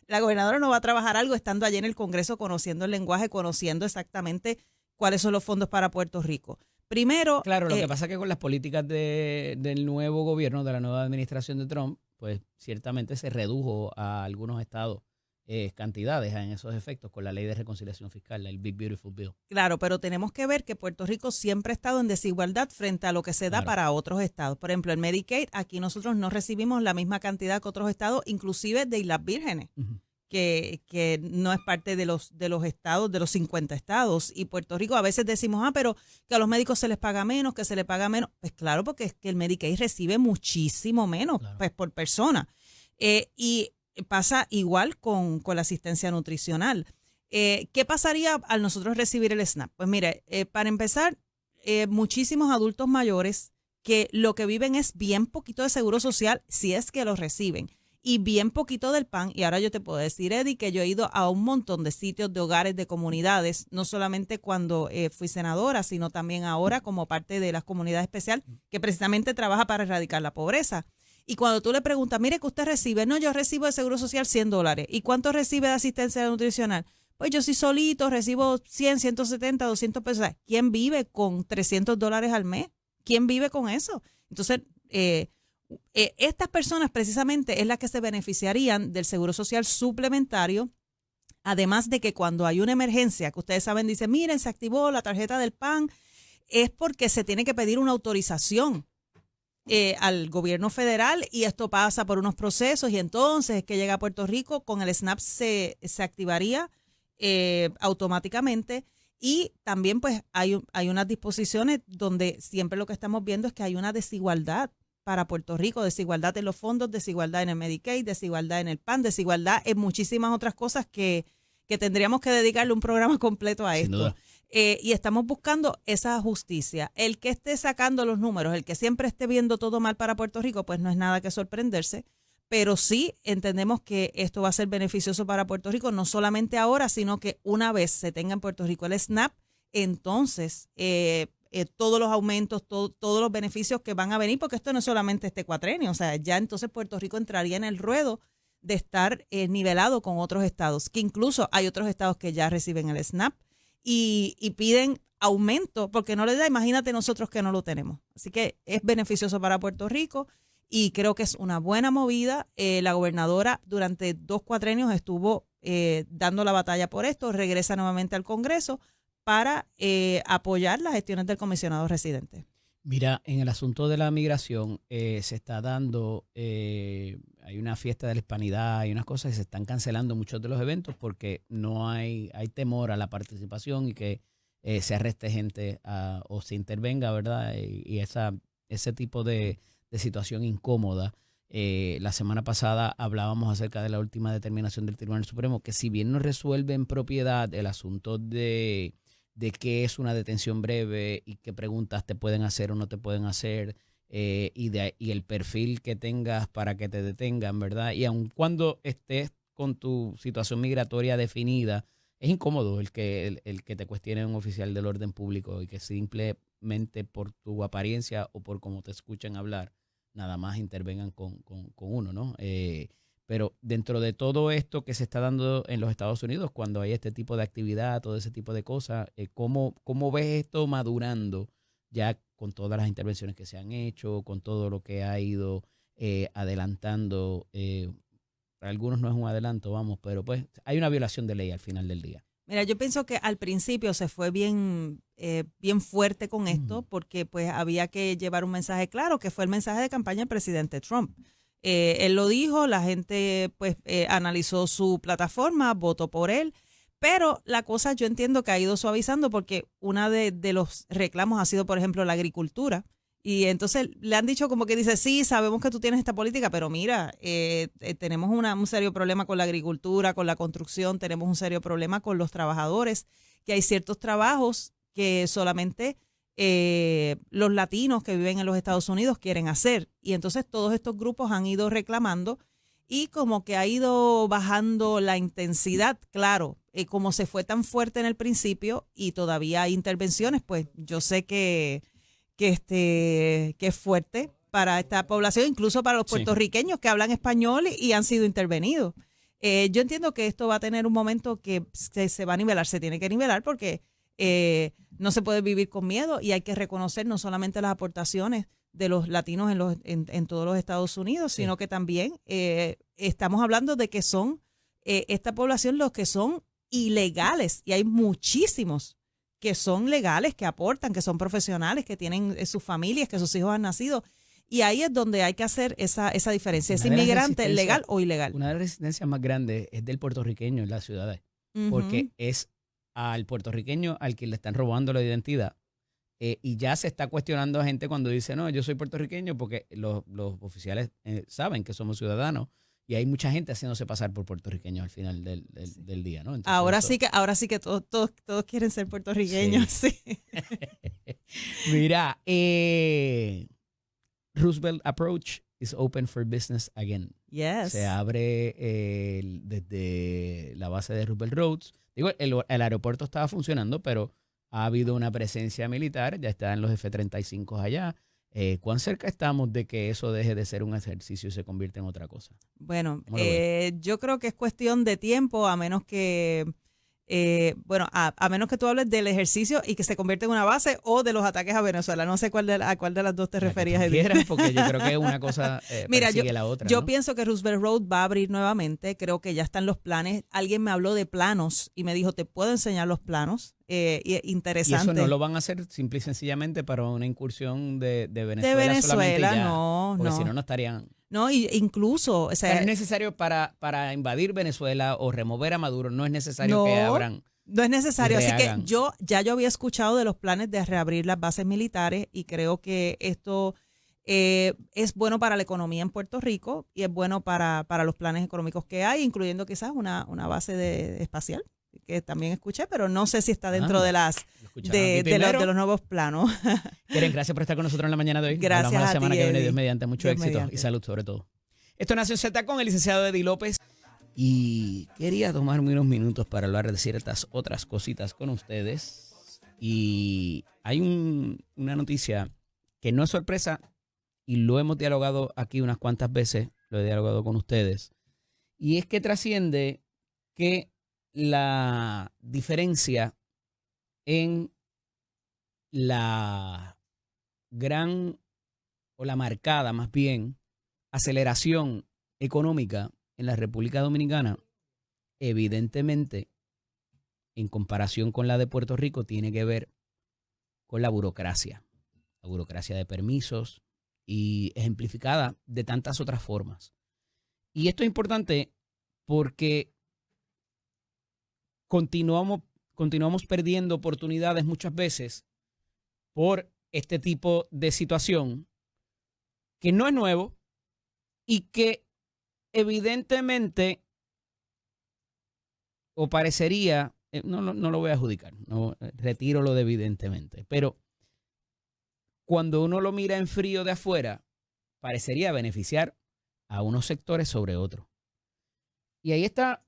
la gobernadora no va a trabajar algo estando allí en el Congreso, conociendo el lenguaje, conociendo exactamente cuáles son los fondos para Puerto Rico. Primero... Claro, lo que pasa es que con las políticas del nuevo gobierno, de la nueva administración de Trump, pues ciertamente se redujo a algunos estados cantidades en esos efectos con la ley de reconciliación fiscal, el Big Beautiful Bill. Claro, pero tenemos que ver que Puerto Rico siempre ha estado en desigualdad frente a lo que se da para otros estados. Por ejemplo, el Medicaid, aquí nosotros no recibimos la misma cantidad que otros estados, inclusive de Islas Vírgenes, que no es parte de los estados, de los 50 estados. Y Puerto Rico a veces decimos, pero que a los médicos se les paga menos, que se les paga menos. Pues claro, porque es que el Medicaid recibe muchísimo menos, pues, por persona. Y pasa igual con la asistencia nutricional. ¿Qué pasaría al nosotros recibir el SNAP? Pues mire, para empezar, muchísimos adultos mayores que lo que viven es bien poquito de seguro social, si es que lo reciben, y bien poquito del PAN. Y ahora yo te puedo decir, Eddie, que yo he ido a un montón de sitios, de hogares, de comunidades, no solamente cuando fui senadora, sino también ahora como parte de la comunidad especial que precisamente trabaja para erradicar la pobreza. Y cuando tú le preguntas, mire, ¿qué usted recibe? No, yo recibo de Seguro Social $100. ¿Y cuánto recibe de asistencia nutricional? Pues yo sí solito recibo 100, 170, 200 pesos. ¿Quién vive con $300 al mes? ¿Quién vive con eso? Entonces, estas personas precisamente es las que se beneficiarían del Seguro Social suplementario. Además de que cuando hay una emergencia, que ustedes saben, dicen, miren, se activó la tarjeta del PAN, es porque se tiene que pedir una autorización al gobierno federal, y esto pasa por unos procesos, y entonces es que llega a Puerto Rico. Con el SNAP se activaría automáticamente. Y también pues hay unas disposiciones donde siempre lo que estamos viendo es que hay una desigualdad para Puerto Rico, desigualdad en los fondos, desigualdad en el Medicaid, desigualdad en el PAN, desigualdad en muchísimas otras cosas que tendríamos que dedicarle un programa completo a esto. Sin duda. Y estamos buscando esa justicia. El que esté sacando los números, el que siempre esté viendo todo mal para Puerto Rico, pues no es nada que sorprenderse, pero sí entendemos que esto va a ser beneficioso para Puerto Rico, no solamente ahora, sino que una vez se tenga en Puerto Rico el SNAP, entonces todos los aumentos, todos los beneficios que van a venir, porque esto no es solamente este cuatrenio, o sea, ya entonces Puerto Rico entraría en el ruedo de estar nivelado con otros estados, que incluso hay otros estados que ya reciben el SNAP y piden aumento porque no les da. Imagínate nosotros que no lo tenemos. Así que es beneficioso para Puerto Rico y creo que es una buena movida. La gobernadora durante 2 cuatrenios estuvo dando la batalla por esto, regresa nuevamente al Congreso para apoyar las gestiones del comisionado residente. Mira, en el asunto de la migración se está dando, hay una fiesta de la hispanidad, hay unas cosas y se están cancelando muchos de los eventos porque no hay temor a la participación y que se arreste gente o se intervenga, ¿verdad? Y ese tipo de situación incómoda. La semana pasada hablábamos acerca de la última determinación del Tribunal Supremo, que si bien no resuelve en propiedad el asunto de qué es una detención breve y qué preguntas te pueden hacer o no te pueden hacer y el perfil que tengas para que te detengan, ¿verdad? Y aun cuando estés con tu situación migratoria definida, es incómodo el que te cuestione un oficial del orden público y que simplemente por tu apariencia o por cómo te escuchen hablar, nada más intervengan con uno, ¿no? Pero dentro de todo esto que se está dando en los Estados Unidos, cuando hay este tipo de actividad, todo ese tipo de cosas, ¿cómo ves esto madurando ya con todas las intervenciones que se han hecho, con todo lo que ha ido adelantando? Para algunos no es un adelanto, vamos, pero pues hay una violación de ley al final del día. Mira, yo pienso que al principio se fue bien fuerte con esto porque pues había que llevar un mensaje claro, que fue el mensaje de campaña del presidente Trump. Él lo dijo, la gente pues analizó su plataforma, votó por él, pero la cosa yo entiendo que ha ido suavizando porque una de los reclamos ha sido, por ejemplo, la agricultura. Y entonces le han dicho como que dice, sí, sabemos que tú tienes esta política, pero mira, tenemos un serio problema con la agricultura, con la construcción, tenemos un serio problema con los trabajadores, que hay ciertos trabajos que solamente los latinos que viven en los Estados Unidos quieren hacer. Y entonces todos estos grupos han ido reclamando y como que ha ido bajando la intensidad, claro, como se fue tan fuerte en el principio y todavía hay intervenciones, pues yo sé que es fuerte para esta población, incluso para los puertorriqueños que hablan español y han sido intervenidos. Yo entiendo que esto va a tener un momento que se va a nivelar, se tiene que nivelar porque no se puede vivir con miedo y hay que reconocer no solamente las aportaciones de los latinos en todos los Estados Unidos, sino que también estamos hablando de que son esta población los que son ilegales y hay muchísimos que son legales, que aportan, que son profesionales, que tienen sus familias, que sus hijos han nacido. Y ahí es donde hay que hacer esa diferencia. ¿Es inmigrante legal o ilegal? Una de las resistencias más grandes es del puertorriqueño en las ciudades, porque es al puertorriqueño al que le están robando la identidad. Y ya se está cuestionando a gente cuando dice, no, yo soy puertorriqueño, porque los oficiales saben que somos ciudadanos. Y hay mucha gente haciéndose pasar por puertorriqueños al final del día, ¿no? Entonces, ahora sí que todos quieren ser puertorriqueños, sí. Mira, Roosevelt Approach is open for business again. Yes. Se abre desde la base de Roosevelt Roads. Digo, el aeropuerto estaba funcionando, pero ha habido una presencia militar, ya están los F-35 allá. ¿Cuán cerca estamos de que eso deje de ser un ejercicio y se convierta en otra cosa? Bueno, yo creo que es cuestión de tiempo, a menos que a menos que tú hables del ejercicio y que se convierta en una base o de los ataques a Venezuela. No sé a cuál de las dos te referías, Edith. Porque yo creo que una cosa Mira, persigue la otra. Yo ¿no? pienso que Roosevelt Road va a abrir nuevamente. Creo que ya están los planes. Alguien me habló de planos y me dijo, ¿te puedo enseñar los planos? Interesante. Y eso no lo van a hacer simple y sencillamente para una incursión de Venezuela. De Venezuela, ya, no. Porque si no, no estarían... No, incluso... O sea, no es necesario para invadir Venezuela o remover a Maduro, no es necesario que abran... No es necesario, así que yo había escuchado de los planes de reabrir las bases militares y creo que esto es bueno para la economía en Puerto Rico y es bueno para los planes económicos que hay, incluyendo quizás una base espacial, que también escuché, pero no sé si está dentro de los nuevos planos. Keren, gracias por estar con nosotros en la mañana de hoy. Gracias. Hablamos la semana que viene, Eddie. Dios mediante, mucho Dios éxito mediante. Y salud sobre todo. Esto es Nación Z con el licenciado Eddie López. Y quería tomarme unos minutos para hablar de ciertas otras cositas con ustedes. Y hay una noticia que no es sorpresa y lo hemos dialogado aquí unas cuantas veces, lo he dialogado con ustedes. Y es que trasciende que la diferencia en la gran, o la marcada más bien, aceleración económica en la República Dominicana, evidentemente, en comparación con la de Puerto Rico, tiene que ver con la burocracia de permisos y ejemplificada de tantas otras formas. Y esto es importante porque continuamos perdiendo oportunidades muchas veces por este tipo de situación que no es nuevo y que evidentemente o parecería, no lo voy a adjudicar, no, retiro lo de evidentemente, pero cuando uno lo mira en frío de afuera, parecería beneficiar a unos sectores sobre otros. Y ahí está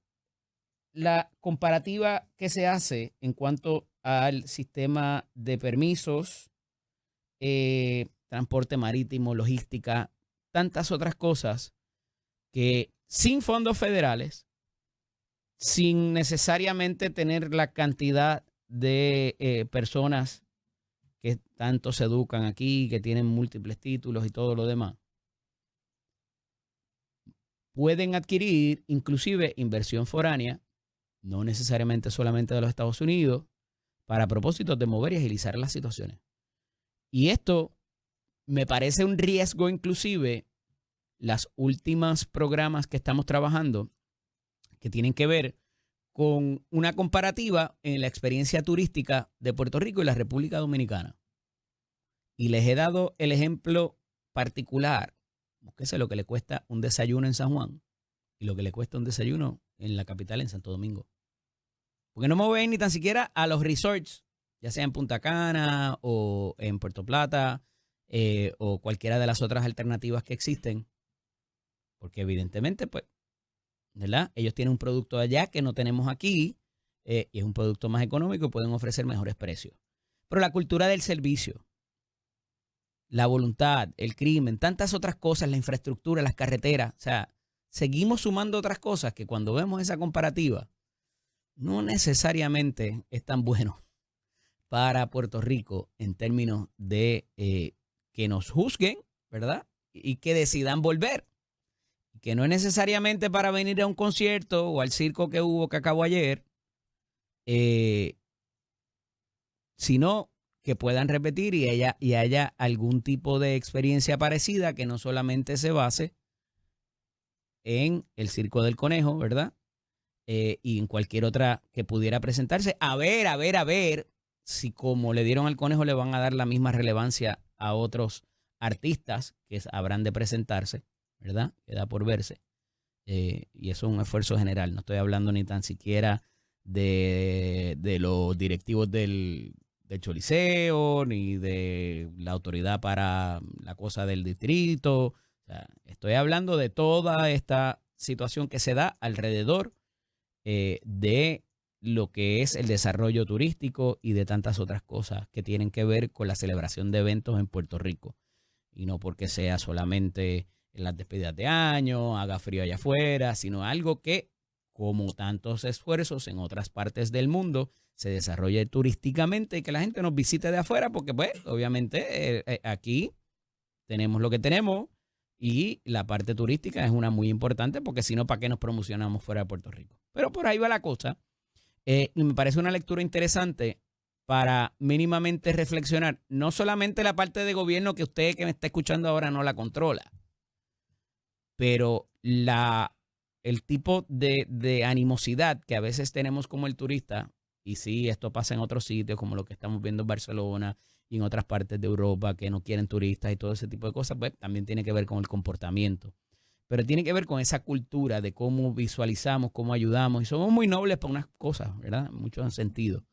la comparativa que se hace en cuanto al sistema de permisos, transporte marítimo, logística, tantas otras cosas que sin fondos federales, sin necesariamente tener la cantidad de personas que tanto se educan aquí, que tienen múltiples títulos y todo lo demás, pueden adquirir inclusive inversión foránea, no necesariamente solamente de los Estados Unidos, para propósitos de mover y agilizar las situaciones. Y esto me parece un riesgo inclusive las últimas programas que estamos trabajando que tienen que ver con una comparativa en la experiencia turística de Puerto Rico y la República Dominicana. Y les he dado el ejemplo particular. Búsquese lo que le cuesta un desayuno en San Juan y lo que le cuesta un desayuno en la capital, en Santo Domingo. Porque no me voy a ir ni tan siquiera a los resorts, ya sea en Punta Cana o en Puerto Plata o cualquiera de las otras alternativas que existen. Porque evidentemente, pues, ¿verdad? Ellos tienen un producto allá que no tenemos aquí y es un producto más económico y pueden ofrecer mejores precios. Pero la cultura del servicio, la voluntad, el crimen, tantas otras cosas, la infraestructura, las carreteras, o sea, seguimos sumando otras cosas que cuando vemos esa comparativa no necesariamente es tan bueno para Puerto Rico en términos de que nos juzguen, ¿verdad? Y que decidan volver. Que no es necesariamente para venir a un concierto o al circo que acabó ayer, sino que puedan repetir y haya algún tipo de experiencia parecida que no solamente se base en el Circo del Conejo, ¿verdad? Y en cualquier otra que pudiera presentarse. A ver si como le dieron al Conejo le van a dar la misma relevancia a otros artistas que habrán de presentarse, ¿verdad? Queda por verse. Y eso es un esfuerzo general. No estoy hablando ni tan siquiera de los directivos del Choliseo, ni de la autoridad para la cosa del distrito. O sea, estoy hablando de toda esta situación que se da alrededor de lo que es el desarrollo turístico y de tantas otras cosas que tienen que ver con la celebración de eventos en Puerto Rico. Y no porque sea solamente en las despedidas de año, haga frío allá afuera, sino algo que, como tantos esfuerzos en otras partes del mundo, se desarrolle turísticamente y que la gente nos visite de afuera, porque pues obviamente aquí tenemos lo que tenemos y la parte turística es una muy importante, porque si no, ¿para qué nos promocionamos fuera de Puerto Rico? Pero por ahí va la cosa. Y me parece una lectura interesante para mínimamente reflexionar, no solamente la parte de gobierno que usted que me está escuchando ahora no la controla, pero el tipo de animosidad que a veces tenemos como el turista, y sí, esto pasa en otros sitios como lo que estamos viendo en Barcelona y en otras partes de Europa que no quieren turistas y todo ese tipo de cosas, pues también tiene que ver con el comportamiento. Pero tiene que ver con esa cultura de cómo visualizamos, cómo ayudamos. Y somos muy nobles para unas cosas, ¿verdad? En muchos sentidos.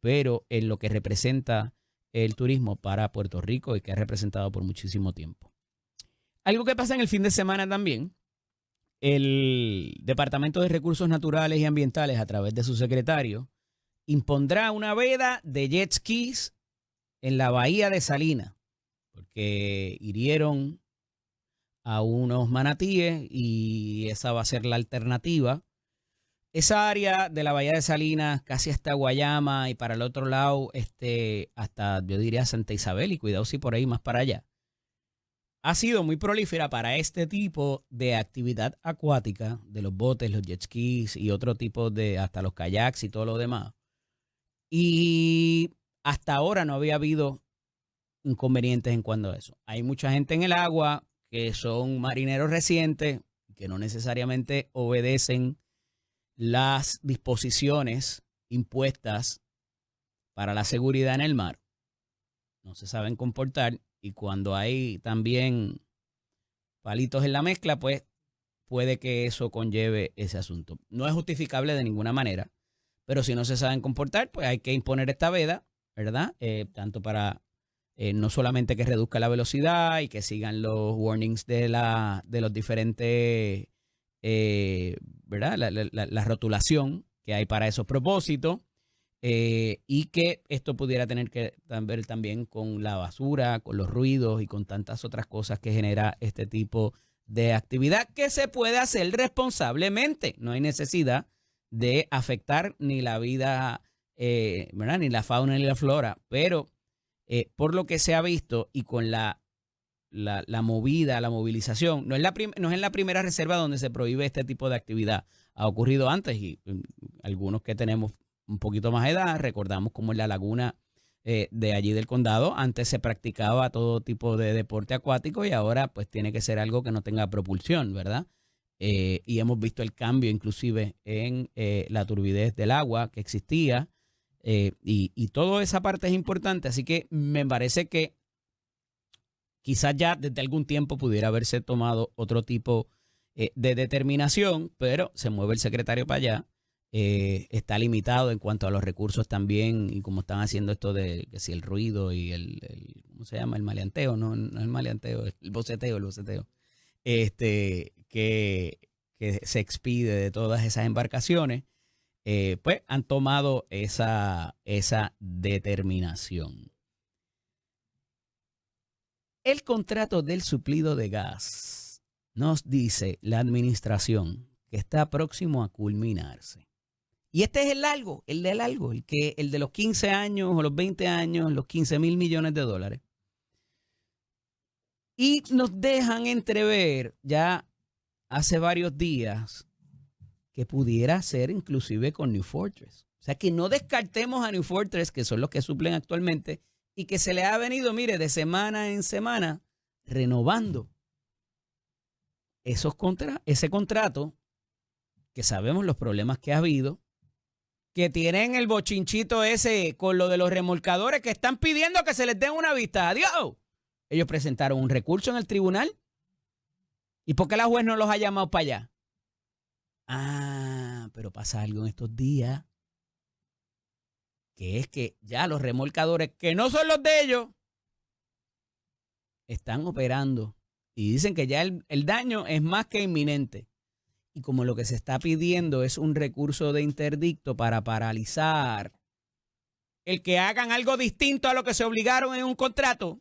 Pero en lo que representa el turismo para Puerto Rico y que ha representado por muchísimo tiempo. Algo que pasa en el fin de semana también, el Departamento de Recursos Naturales y Ambientales, a través de su secretario, impondrá una veda de jet skis en la bahía de Salinas, porque hirieron a unos manatíes y esa va a ser la alternativa. Esa área de la bahía de Salinas, casi hasta Guayama y para el otro lado, hasta yo diría Santa Isabel y cuidado si por ahí más para allá. ha sido muy prolífera para este tipo de actividad acuática, de los botes, los jet skis y otro tipo de, hasta los kayaks y todo lo demás. Y hasta ahora no había habido inconvenientes en cuanto a eso. Hay mucha gente en el agua que son marineros recientes, que no necesariamente obedecen las disposiciones impuestas para la seguridad en el mar. No se saben comportar y cuando hay también palitos en la mezcla, pues puede que eso conlleve ese asunto. No es justificable de ninguna manera, pero si no se saben comportar, pues hay que imponer esta veda, ¿verdad? Tanto para no solamente que reduzca la velocidad y que sigan los warnings de los diferentes, ¿verdad? La rotulación que hay para esos propósitos. Y que esto pudiera tener que ver también con la basura, con los ruidos y con tantas otras cosas que genera este tipo de actividad que se puede hacer responsablemente. No hay necesidad de afectar ni la vida, ¿verdad? Ni la fauna ni la flora, pero por lo que se ha visto y con la movida, la movilización, no es en la primera reserva donde se prohíbe este tipo de actividad. Ha ocurrido antes y algunos que tenemos un poquito más de edad, recordamos como en la laguna de allí del condado, antes se practicaba todo tipo de deporte acuático y ahora pues tiene que ser algo que no tenga propulsión, ¿verdad? Y hemos visto el cambio inclusive en la turbidez del agua que existía y toda esa parte es importante, así que me parece que quizás ya desde algún tiempo pudiera haberse tomado otro tipo de determinación, pero se mueve el secretario para allá. Está limitado en cuanto a los recursos también y como están haciendo esto de que si el ruido y ¿cómo se llama? El maleanteo, no el maleanteo, el boceteo, que se expide de todas esas embarcaciones, pues han tomado esa determinación. El contrato del suplido de gas nos dice la administración que está próximo a culminarse. Y este es el largo, el de los 15 años o los 20 años, los 15,000 millones de dólares. Y nos dejan entrever ya hace varios días que pudiera ser inclusive con New Fortress. O sea, que no descartemos a New Fortress, que son los que suplen actualmente, y que se le ha venido, mire, de semana en semana, renovando ese contrato, que sabemos los problemas que ha habido, que tienen el bochinchito ese con lo de los remolcadores que están pidiendo que se les den una vista. ¡Adiós! Ellos presentaron un recurso en el tribunal. ¿Y por qué la juez no los ha llamado para allá? Ah, pero pasa algo en estos días, que es que ya los remolcadores, que no son los de ellos, están operando y dicen que ya el daño es más que inminente. Y como lo que se está pidiendo es un recurso de interdicto para paralizar el que hagan algo distinto a lo que se obligaron en un contrato,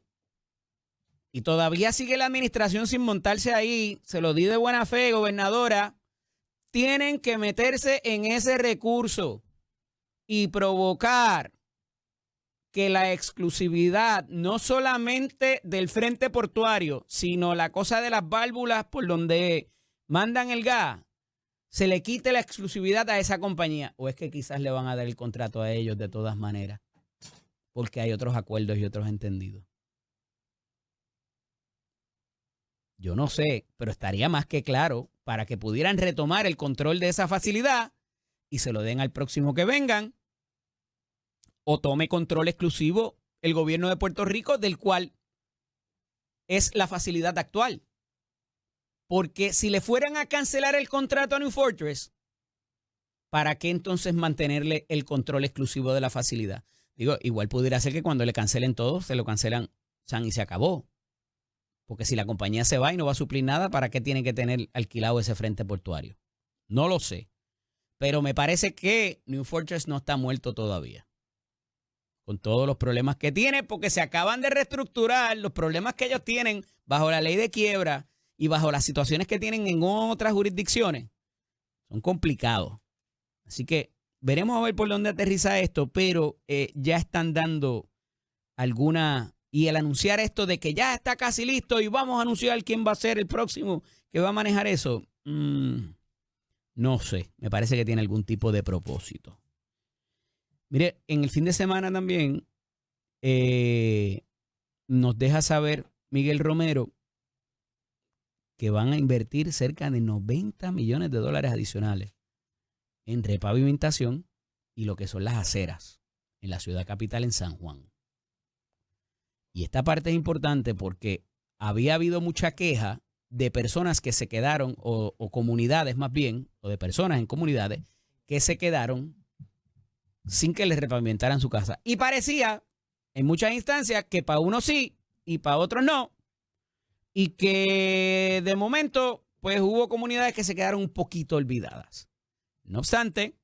y todavía sigue la administración sin montarse ahí, se lo di de buena fe, gobernadora, tienen que meterse en ese recurso y provocar que la exclusividad, no solamente del frente portuario, sino la cosa de las válvulas por donde mandan el gas, se le quite la exclusividad a esa compañía. O es que quizás le van a dar el contrato a ellos de todas maneras, porque hay otros acuerdos y otros entendidos. Yo no sé, pero estaría más que claro para que pudieran retomar el control de esa facilidad y se lo den al próximo que vengan, o tome control exclusivo el gobierno de Puerto Rico, del cual es la facilidad actual. Porque si le fueran a cancelar el contrato a New Fortress, ¿para qué entonces mantenerle el control exclusivo de la facilidad? Digo, igual pudiera ser que cuando le cancelen todo, se lo cancelan y se acabó. Porque si la compañía se va y no va a suplir nada, ¿para qué tiene que tener alquilado ese frente portuario? No lo sé. Pero me parece que New Fortress no está muerto todavía. Con todos los problemas que tiene, porque se acaban de reestructurar, los problemas que ellos tienen bajo la ley de quiebra y bajo las situaciones que tienen en otras jurisdicciones, son complicados. Así que veremos a ver por dónde aterriza esto, pero ya están dando alguna Y el anunciar esto de que ya está casi listo y vamos a anunciar quién va a ser el próximo que va a manejar eso, no sé, me parece que tiene algún tipo de propósito. Mire, en el fin de semana también nos deja saber Miguel Romero que van a invertir cerca de $90 millones adicionales en repavimentación y lo que son las aceras en la ciudad capital en San Juan. Y esta parte es importante porque había habido mucha queja de personas que se quedaron, o comunidades más bien, o de personas en comunidades que se quedaron sin que les repavimentaran su casa. Y parecía, en muchas instancias, que para unos sí y para otros no. Y que de momento, pues hubo comunidades que se quedaron un poquito olvidadas. No obstante,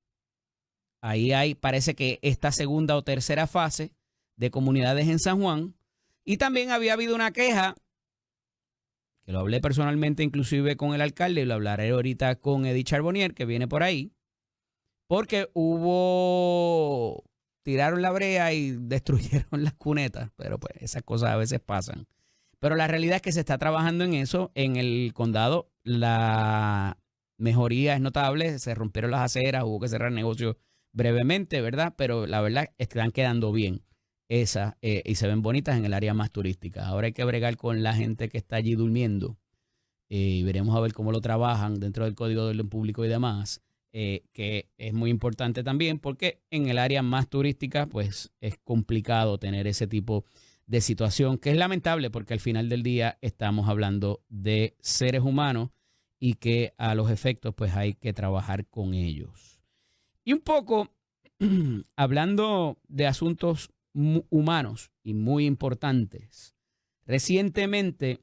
parece que esta segunda o tercera fase de comunidades en San Juan. Y también había habido una queja, que lo hablé personalmente inclusive con el alcalde, y lo hablaré ahorita con Edith Charbonnier, que viene por ahí, porque tiraron la brea y destruyeron las cunetas, pero pues esas cosas a veces pasan. Pero la realidad es que se está trabajando en eso. En el condado la mejoría es notable, se rompieron las aceras, hubo que cerrar negocios brevemente, ¿verdad? Pero la verdad es que están quedando bien esas y se ven bonitas en el área más turística. Ahora hay que bregar con la gente que está allí durmiendo y veremos a ver cómo lo trabajan dentro del Código de Orden Público y demás, que es muy importante también porque en el área más turística pues es complicado tener ese tipo de situación, que es lamentable porque al final del día estamos hablando de seres humanos y que a los efectos pues hay que trabajar con ellos. Y un poco hablando de asuntos humanos y muy importantes, recientemente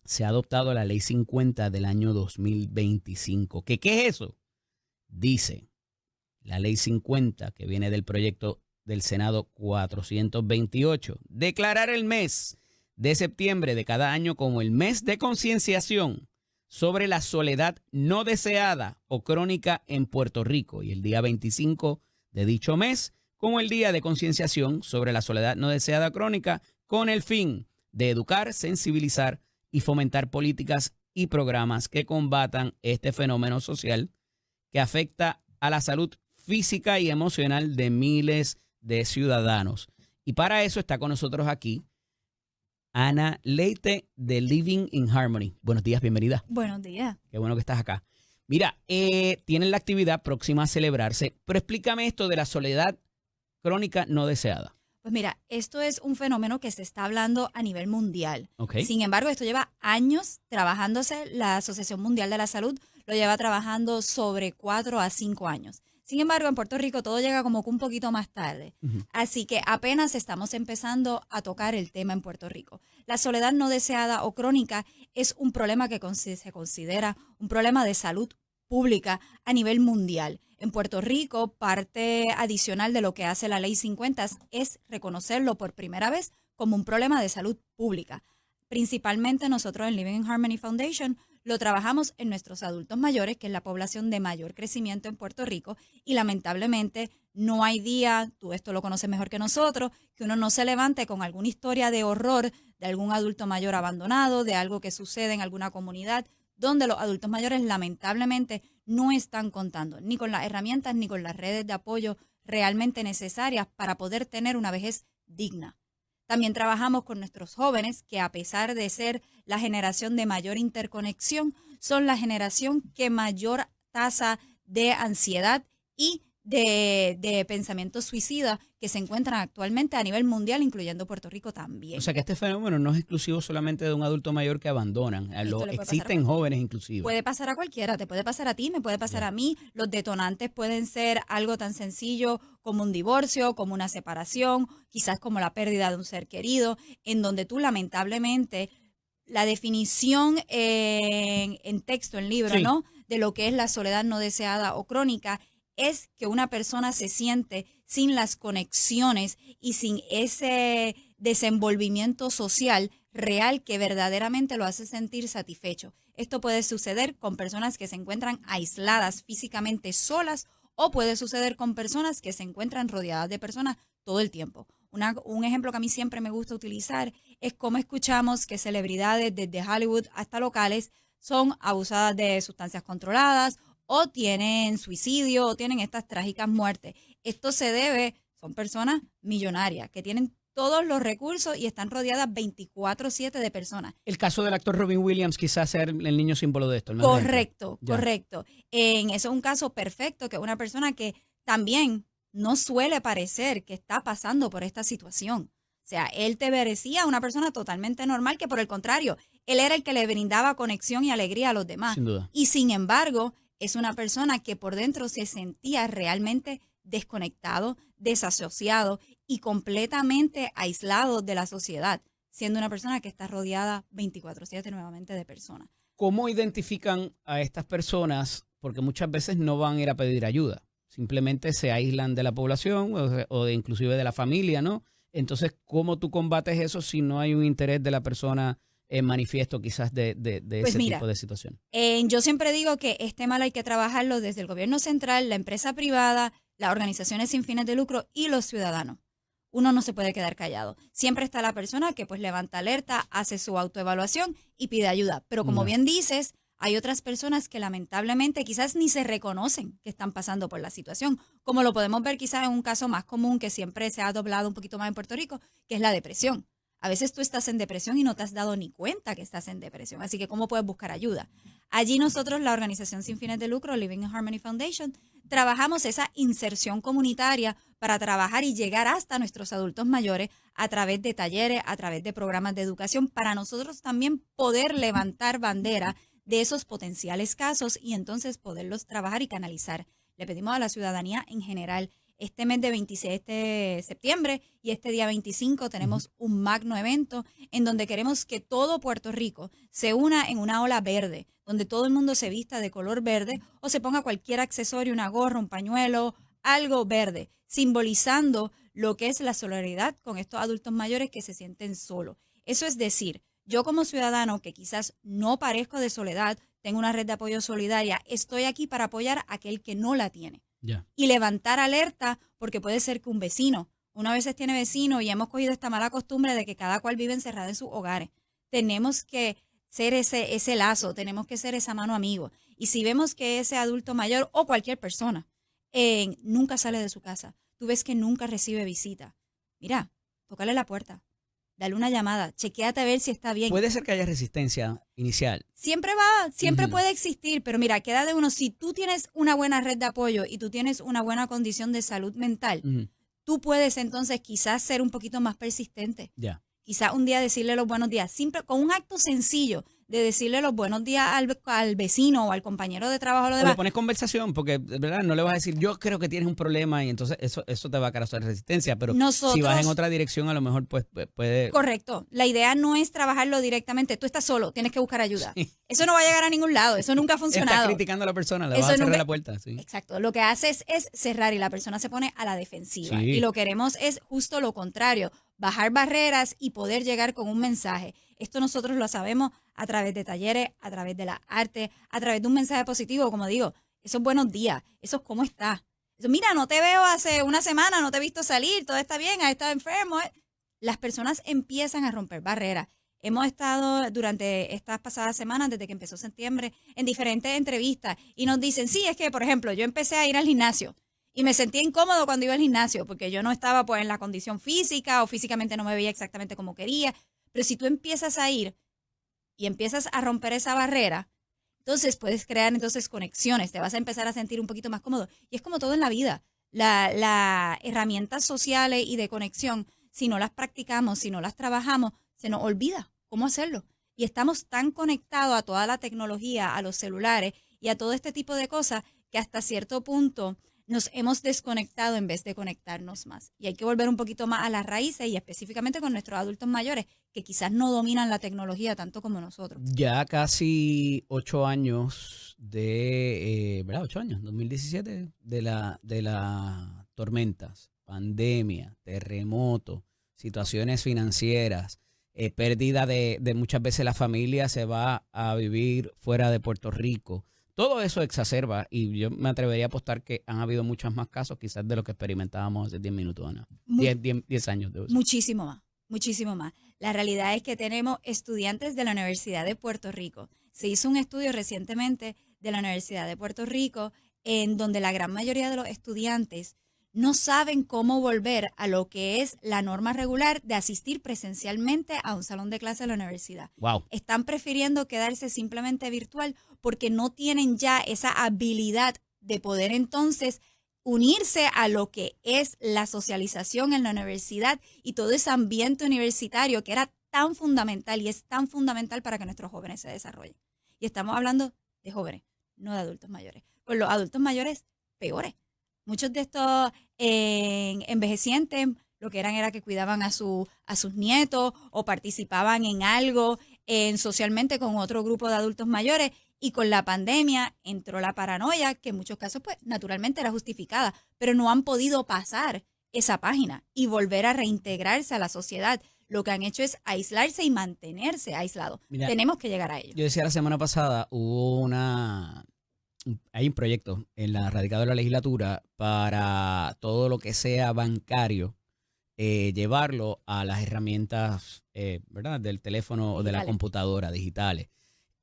se ha adoptado la Ley 50 del año 2025. ¿Qué es eso? Dice la Ley 50, que viene del proyecto del Senado 428, declarar el mes de septiembre de cada año como el mes de concienciación sobre la soledad no deseada o crónica en Puerto Rico, y el día 25 de dicho mes como el día de concienciación sobre la soledad no deseada crónica, con el fin de educar, sensibilizar y fomentar políticas y programas que combatan este fenómeno social que afecta a la salud física y emocional de miles de ciudadanos. Y para eso está con nosotros aquí Ana Leite de Living in Harmony. Buenos días, bienvenida. Buenos días. Qué bueno que estás acá. Mira, tienen la actividad próxima a celebrarse, pero explícame esto de la soledad crónica no deseada. Pues mira, esto es un fenómeno que se está hablando a nivel mundial. Okay. Sin embargo, esto lleva años trabajándose. La Asociación Mundial de la Salud lo lleva trabajando sobre 4 a 5 años. Sin embargo, en Puerto Rico todo llega como que un poquito más tarde. Así que apenas estamos empezando a tocar el tema en Puerto Rico. La soledad no deseada o crónica es un problema que se considera un problema de salud pública a nivel mundial. En Puerto Rico, parte adicional de lo que hace la Ley 50 es reconocerlo por primera vez como un problema de salud pública. Principalmente nosotros en Living in Harmony Foundation lo trabajamos en nuestros adultos mayores, que es la población de mayor crecimiento en Puerto Rico, y lamentablemente no hay día, tú esto lo conoces mejor que nosotros, que uno no se levante con alguna historia de horror de algún adulto mayor abandonado, de algo que sucede en alguna comunidad, donde los adultos mayores lamentablemente no están contando ni con las herramientas ni con las redes de apoyo realmente necesarias para poder tener una vejez digna. También trabajamos con nuestros jóvenes, que a pesar de ser la generación de mayor interconexión, son la generación que mayor tasa de ansiedad y de pensamientos suicidas que se encuentran actualmente a nivel mundial, incluyendo Puerto Rico también. O sea que este fenómeno no es exclusivo solamente de un adulto mayor que abandonan. Existen jóvenes inclusive. Puede pasar a cualquiera, te puede pasar a ti, me puede pasar a mí. Los detonantes pueden ser algo tan sencillo como un divorcio, como una separación, quizás como la pérdida de un ser querido, en donde tú lamentablemente la definición en texto, en libro, sí, ¿no?, de lo que es la soledad no deseada o crónica, es que una persona se siente sin las conexiones y sin ese desenvolvimiento social real que verdaderamente lo hace sentir satisfecho. Esto puede suceder con personas que se encuentran aisladas físicamente solas, o puede suceder con personas que se encuentran rodeadas de personas todo el tiempo. Un ejemplo que a mí siempre me gusta utilizar es cómo escuchamos que celebridades desde Hollywood hasta locales son abusadas de sustancias controladas o tienen suicidio o tienen estas trágicas muertes. Esto se debe, son personas millonarias que tienen todos los recursos y están rodeadas 24/7 de personas. El caso del actor Robin Williams quizás sea el niño símbolo de esto. El mejor ejemplo. Correcto. Eso es un caso perfecto, que es una persona que también no suele parecer que está pasando por esta situación. O sea, él te parecía una persona totalmente normal, que por el contrario, él era el que le brindaba conexión y alegría a los demás. Sin duda. Y sin embargo, es una persona que por dentro se sentía realmente desconectado, desasociado y completamente aislado de la sociedad, siendo una persona que está rodeada 24/7 nuevamente de personas. ¿Cómo identifican a estas personas? Porque muchas veces no van a ir a pedir ayuda. Simplemente se aíslan de la población inclusive de la familia, ¿no? Entonces, ¿cómo tú combates eso si no hay un interés de la persona en manifiesto quizás de Pues ese mira, tipo de situación? Yo siempre digo que este mal hay que trabajarlo desde el gobierno central, la empresa privada, las organizaciones sin fines de lucro y los ciudadanos. Uno no se puede quedar callado. Siempre está la persona que pues levanta alerta, hace su autoevaluación y pide ayuda. Pero como bien dices, hay otras personas que lamentablemente quizás ni se reconocen que están pasando por la situación, como lo podemos ver quizás en un caso más común que siempre se ha doblado un poquito más en Puerto Rico, que es la depresión. A veces tú estás en depresión y no te has dado ni cuenta que estás en depresión. Así que, ¿cómo puedes buscar ayuda? Allí nosotros, la organización sin fines de lucro, Living in Harmony Foundation, trabajamos esa inserción comunitaria para trabajar y llegar hasta nuestros adultos mayores a través de talleres, a través de programas de educación, para nosotros también poder levantar bandera de esos potenciales casos y entonces poderlos trabajar y canalizar. Le pedimos a la ciudadanía en general. Este mes de 26 de septiembre y este día 25 tenemos un magno evento en donde queremos que todo Puerto Rico se una en una ola verde, donde todo el mundo se vista de color verde o se ponga cualquier accesorio, una gorra, un pañuelo, algo verde, simbolizando lo que es la solidaridad con estos adultos mayores que se sienten solos. Eso es decir, yo como ciudadano que quizás no parezco de soledad, tengo una red de apoyo solidaria, estoy aquí para apoyar a aquel que no la tiene. Y levantar alerta, porque puede ser que un vecino, una vez tiene vecino y hemos cogido esta mala costumbre de que cada cual vive encerrado en sus hogares. Tenemos que ser ese lazo, tenemos que ser esa mano amigo. Y si vemos que ese adulto mayor o cualquier persona nunca sale de su casa, tú ves que nunca recibe visita, mira, tócale la puerta, dale una llamada, chequéate a ver si está bien. Puede ser que haya resistencia inicial. Siempre puede existir, pero mira, queda de uno. Si tú tienes una buena red de apoyo y tú tienes una buena condición de salud mental, tú puedes entonces quizás ser un poquito más persistente. Quizás un día decirle los buenos días, simple, con un acto sencillo de decirle los buenos días al vecino o al compañero de trabajo. Lo demás. O le pones conversación, porque ¿verdad? No le vas a decir, yo creo que tienes un problema y entonces eso te va a causar resistencia, pero si vas en otra dirección a lo mejor pues puede... Correcto. La idea no es trabajarlo directamente. Tú estás solo, tienes que buscar ayuda. Sí. Eso no va a llegar a ningún lado, eso nunca ha funcionado. Estás criticando a la persona, le vas a cerrar la puerta. Sí. Exacto. Lo que haces es cerrar y la persona se pone a la defensiva. Sí. Y lo que queremos es justo lo contrario, bajar barreras y poder llegar con un mensaje. Esto nosotros lo sabemos a través de talleres, a través de la arte, a través de un mensaje positivo, como digo, esos buenos días, esos cómo estás. Eso, mira, no te veo hace una semana, no te he visto salir, todo está bien, has estado enfermo. Las personas empiezan a romper barreras. Hemos estado durante estas pasadas semanas, desde que empezó septiembre, en diferentes entrevistas y nos dicen, sí, es que, por ejemplo, yo empecé a ir al gimnasio y me sentía incómodo cuando iba al gimnasio porque yo no estaba pues en la condición física o físicamente no me veía exactamente como quería. Pero si tú empiezas a ir y empiezas a romper esa barrera, entonces puedes crear entonces conexiones, te vas a empezar a sentir un poquito más cómodo. Y es como todo en la vida. Las herramientas sociales y de conexión, si no las practicamos, si no las trabajamos, se nos olvida cómo hacerlo. Y estamos tan conectados a toda la tecnología, a los celulares y a todo este tipo de cosas que hasta cierto punto nos hemos desconectado en vez de conectarnos más. Y hay que volver un poquito más a las raíces y específicamente con nuestros adultos mayores que quizás no dominan la tecnología tanto como nosotros. Ya casi 8 años ¿verdad? 8 años, 2017, de las tormentas, pandemia, terremoto, situaciones financieras, pérdida de muchas veces la familia se va a vivir fuera de Puerto Rico. todo eso exacerba, y yo me atrevería a apostar que han habido muchos más casos quizás de lo que experimentábamos hace 10 minutos, Ana. 10 años. De eso. Muchísimo más. La realidad es que tenemos estudiantes de la Universidad de Puerto Rico. Se hizo un estudio recientemente de la Universidad de Puerto Rico en donde la gran mayoría de los estudiantes no saben cómo volver a lo que es la norma regular de asistir presencialmente a un salón de clase de la universidad. Wow. Están prefiriendo quedarse simplemente virtual porque no tienen ya esa habilidad de poder entonces unirse a lo que es la socialización en la universidad y todo ese ambiente universitario que era tan fundamental y es tan fundamental para que nuestros jóvenes se desarrollen. Y estamos hablando de jóvenes, no de adultos mayores. Con los adultos mayores, peores. Muchos de estos envejecientes lo que eran era que cuidaban a sus nietos o participaban en algo socialmente con otro grupo de adultos mayores, y con la pandemia entró la paranoia, que en muchos casos pues naturalmente era justificada, pero no han podido pasar esa página y volver a reintegrarse a la sociedad. Lo que han hecho es aislarse y mantenerse aislados. Mira, tenemos que llegar a ello. Yo decía la semana pasada, hay un proyecto en la radicado de la legislatura para todo lo que sea bancario, llevarlo a las herramientas ¿verdad? Del teléfono o de la computadora, digitales.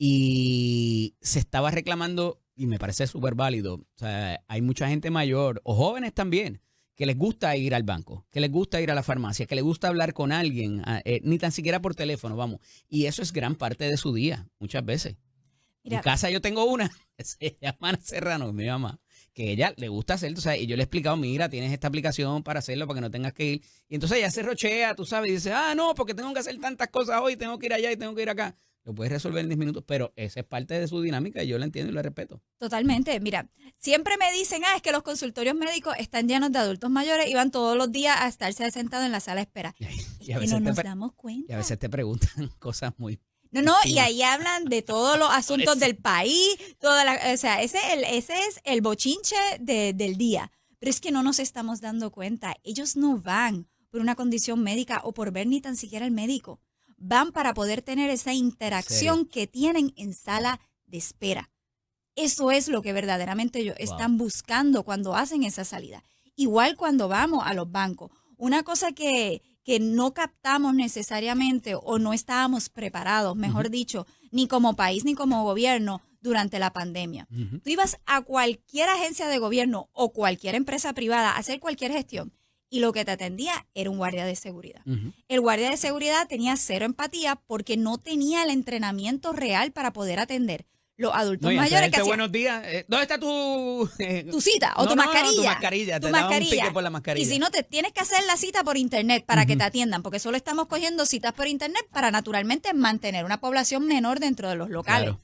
Y se estaba reclamando, y me parece súper válido, o sea, hay mucha gente mayor, o jóvenes también, que les gusta ir al banco, que les gusta ir a la farmacia, que les gusta hablar con alguien, ni tan siquiera por teléfono, vamos. Y eso es gran parte de su día, muchas veces. Mira, en casa yo tengo una, se llama Ana Serrano, mi mamá, que ella le gusta hacer, tú sabes, y yo le he explicado, mira, tienes esta aplicación para hacerlo, para que no tengas que ir. Y entonces ella se rochea, tú sabes, y dice, no, porque tengo que hacer tantas cosas hoy, tengo que ir allá y tengo que ir acá. Lo puedes resolver en 10 minutos, pero esa es parte de su dinámica y yo la entiendo y la respeto. Totalmente. Mira, siempre me dicen, es que los consultorios médicos están llenos de adultos mayores y van todos los días a estarse sentados en la sala de espera. Y a veces no nos damos cuenta. Y a veces te preguntan cosas muy... No, y ahí hablan de todos los asuntos del país, o sea, ese es el bochinche del día. Pero es que no nos estamos dando cuenta. Ellos no van por una condición médica o por ver ni tan siquiera al médico. Van para poder tener esa interacción que tienen en sala de espera. Eso es lo que verdaderamente ellos están buscando cuando hacen esa salida. Igual cuando vamos a los bancos. Una cosa que no captamos necesariamente o no estábamos preparados, mejor dicho, ni como país ni como gobierno durante la pandemia. Tú ibas a cualquier agencia de gobierno o cualquier empresa privada a hacer cualquier gestión y lo que te atendía era un guardia de seguridad. El guardia de seguridad tenía cero empatía porque no tenía el entrenamiento real para poder atender los adultos mayores que hacían, buenos días, ¿dónde está tu cita o tu mascarilla? Tu mascarilla, te daban un ticket por la mascarilla. Y si no, te tienes que hacer la cita por internet para que te atiendan, porque solo estamos cogiendo citas por internet para naturalmente mantener una población menor dentro de los locales. Claro.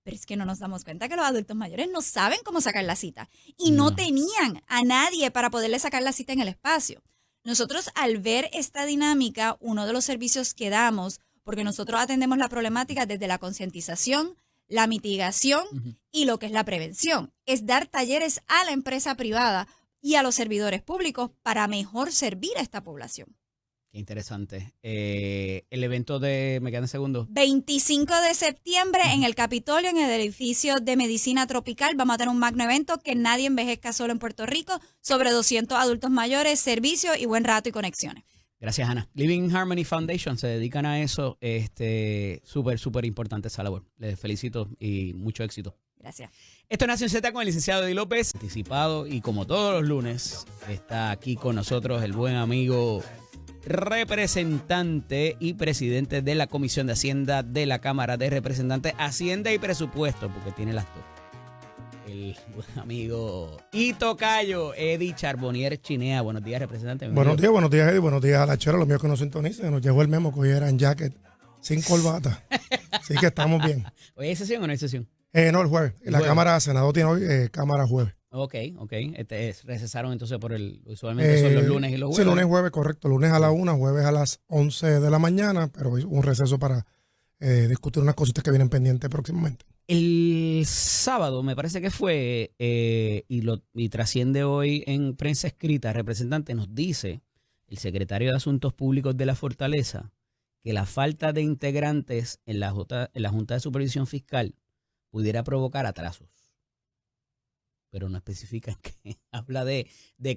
Pero es que no nos damos cuenta que los adultos mayores no saben cómo sacar la cita y no tenían a nadie para poderle sacar la cita en el espacio. Nosotros, al ver esta dinámica, uno de los servicios que damos, porque nosotros atendemos la problemática desde la concientización, la mitigación y lo que es la prevención, es dar talleres a la empresa privada y a los servidores públicos para mejor servir a esta población. Qué interesante. El evento me quedan segundos. 25 de septiembre en el Capitolio, en el edificio de Medicina Tropical. Vamos a tener un magno evento que nadie envejezca solo en Puerto Rico, sobre 200 adultos mayores, servicios y buen rato y conexiones. Gracias, Ana. Living Harmony Foundation se dedican a eso. Súper importante esa labor. Les felicito y mucho éxito. Gracias. Esto es Nación Z con el licenciado Eddie López, anticipado, y como todos los lunes está aquí con nosotros el buen amigo representante y presidente de la Comisión de Hacienda de la Cámara de Representantes, Hacienda y Presupuesto, porque tiene las dos. El buen amigo y tocayo Eddie Charbonnier Chinea. Buenos días, representante. Buenos días, Eddie. Buenos días a la chera, los míos que nos sintonizan. Nos llegó el memo que hoy eran jacket sin corbata. Así que estamos bien. ¿Hoy hay sesión o no hay sesión? No, el jueves. La Cámara, Senado tiene hoy Cámara jueves. Ok. Recesaron entonces usualmente son los lunes y los jueves. Sí, lunes y jueves, correcto. Lunes a la 1, jueves a las 11 de la mañana, pero hoy un receso para discutir unas cositas que vienen pendientes próximamente. El sábado me parece que fue, y trasciende hoy en prensa escrita, representante, nos dice el secretario de Asuntos Públicos de la Fortaleza que la falta de integrantes en la Junta de Supervisión Fiscal pudiera provocar atrasos. pero no especifica en qué. Habla de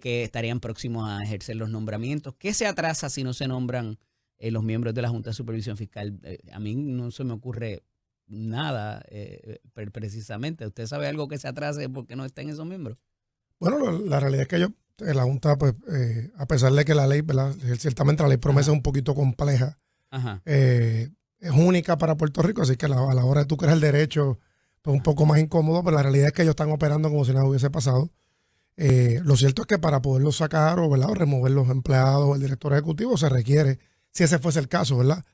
que estarían próximos a ejercer los nombramientos. ¿Qué se atrasa si no se nombran los miembros de la Junta de Supervisión Fiscal? A mí no se me ocurre nada precisamente. ¿Usted sabe algo que se atrase porque no estén esos miembros? Bueno, la realidad es que la Junta, pues, a pesar de que la ley, ¿verdad? Ciertamente la ley promesa es un poquito compleja, Ajá. es única para Puerto Rico, así que a la hora de tú crear el derecho, pues un poco más incómodo, pero la realidad es que ellos están operando como si nada hubiese pasado. Lo cierto es que para poderlos sacar o, ¿verdad?, o remover los empleados o el director ejecutivo se requiere, si ese fuese el caso, ¿verdad?,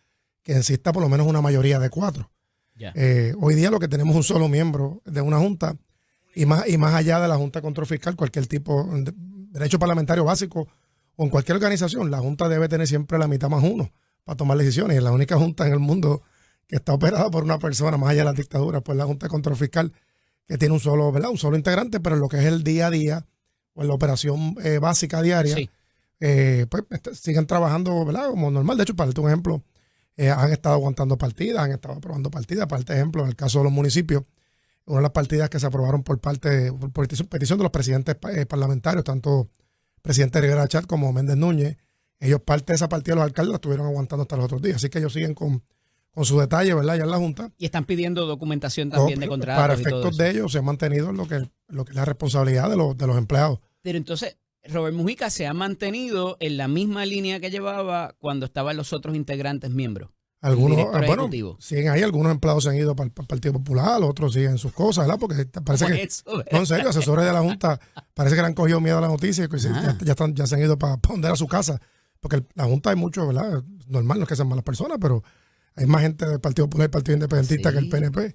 que exista por lo menos una mayoría de 4. Ya. Hoy día lo que tenemos es un solo miembro de una junta y más allá de la Junta de Control Fiscal, cualquier tipo de derecho parlamentario básico o en cualquier organización, la junta debe tener siempre la mitad más uno para tomar decisiones. Y es la única junta en el mundo que está operada por una persona, más allá de las dictaduras, pues la Junta de Control Fiscal, que tiene un solo integrante, pero en lo que es el día a día o en la operación básica diaria, Sí. pues siguen trabajando, ¿verdad?, como normal. De hecho, para darte un ejemplo, han estado aguantando partidas, han estado aprobando partidas. Para este ejemplo, en el caso de los municipios, una de las partidas que se aprobaron por petición de los presidentes parlamentarios, tanto presidente Rivera Chat como Méndez Núñez, ellos parte de esa partida de los alcaldes la estuvieron aguantando hasta los otros días. Así que ellos siguen con su detalle, ¿verdad?, ya en la Junta. Y están pidiendo documentación también de contratos. Para y todo efectos eso. de ellos se ha mantenido lo que es la responsabilidad de los empleados. Pero entonces, Robert Mujica se ha mantenido en la misma línea que llevaba cuando estaban los otros integrantes miembros. Algunos, director bueno, ejecutivo. siguen ahí, algunos empleados se han ido para el Partido Popular, otros siguen sus cosas, ¿verdad? Porque parece ¿Cómo que, es eso? no, en serio, asesores de la Junta, parece que le han cogido miedo a la noticia y que Ah. ya se han ido para poner a su casa. Porque la Junta hay mucho, ¿verdad? Normal, no es que sean malas personas, pero hay más gente del Partido Popular y Partido Independentista Sí. que el PNP.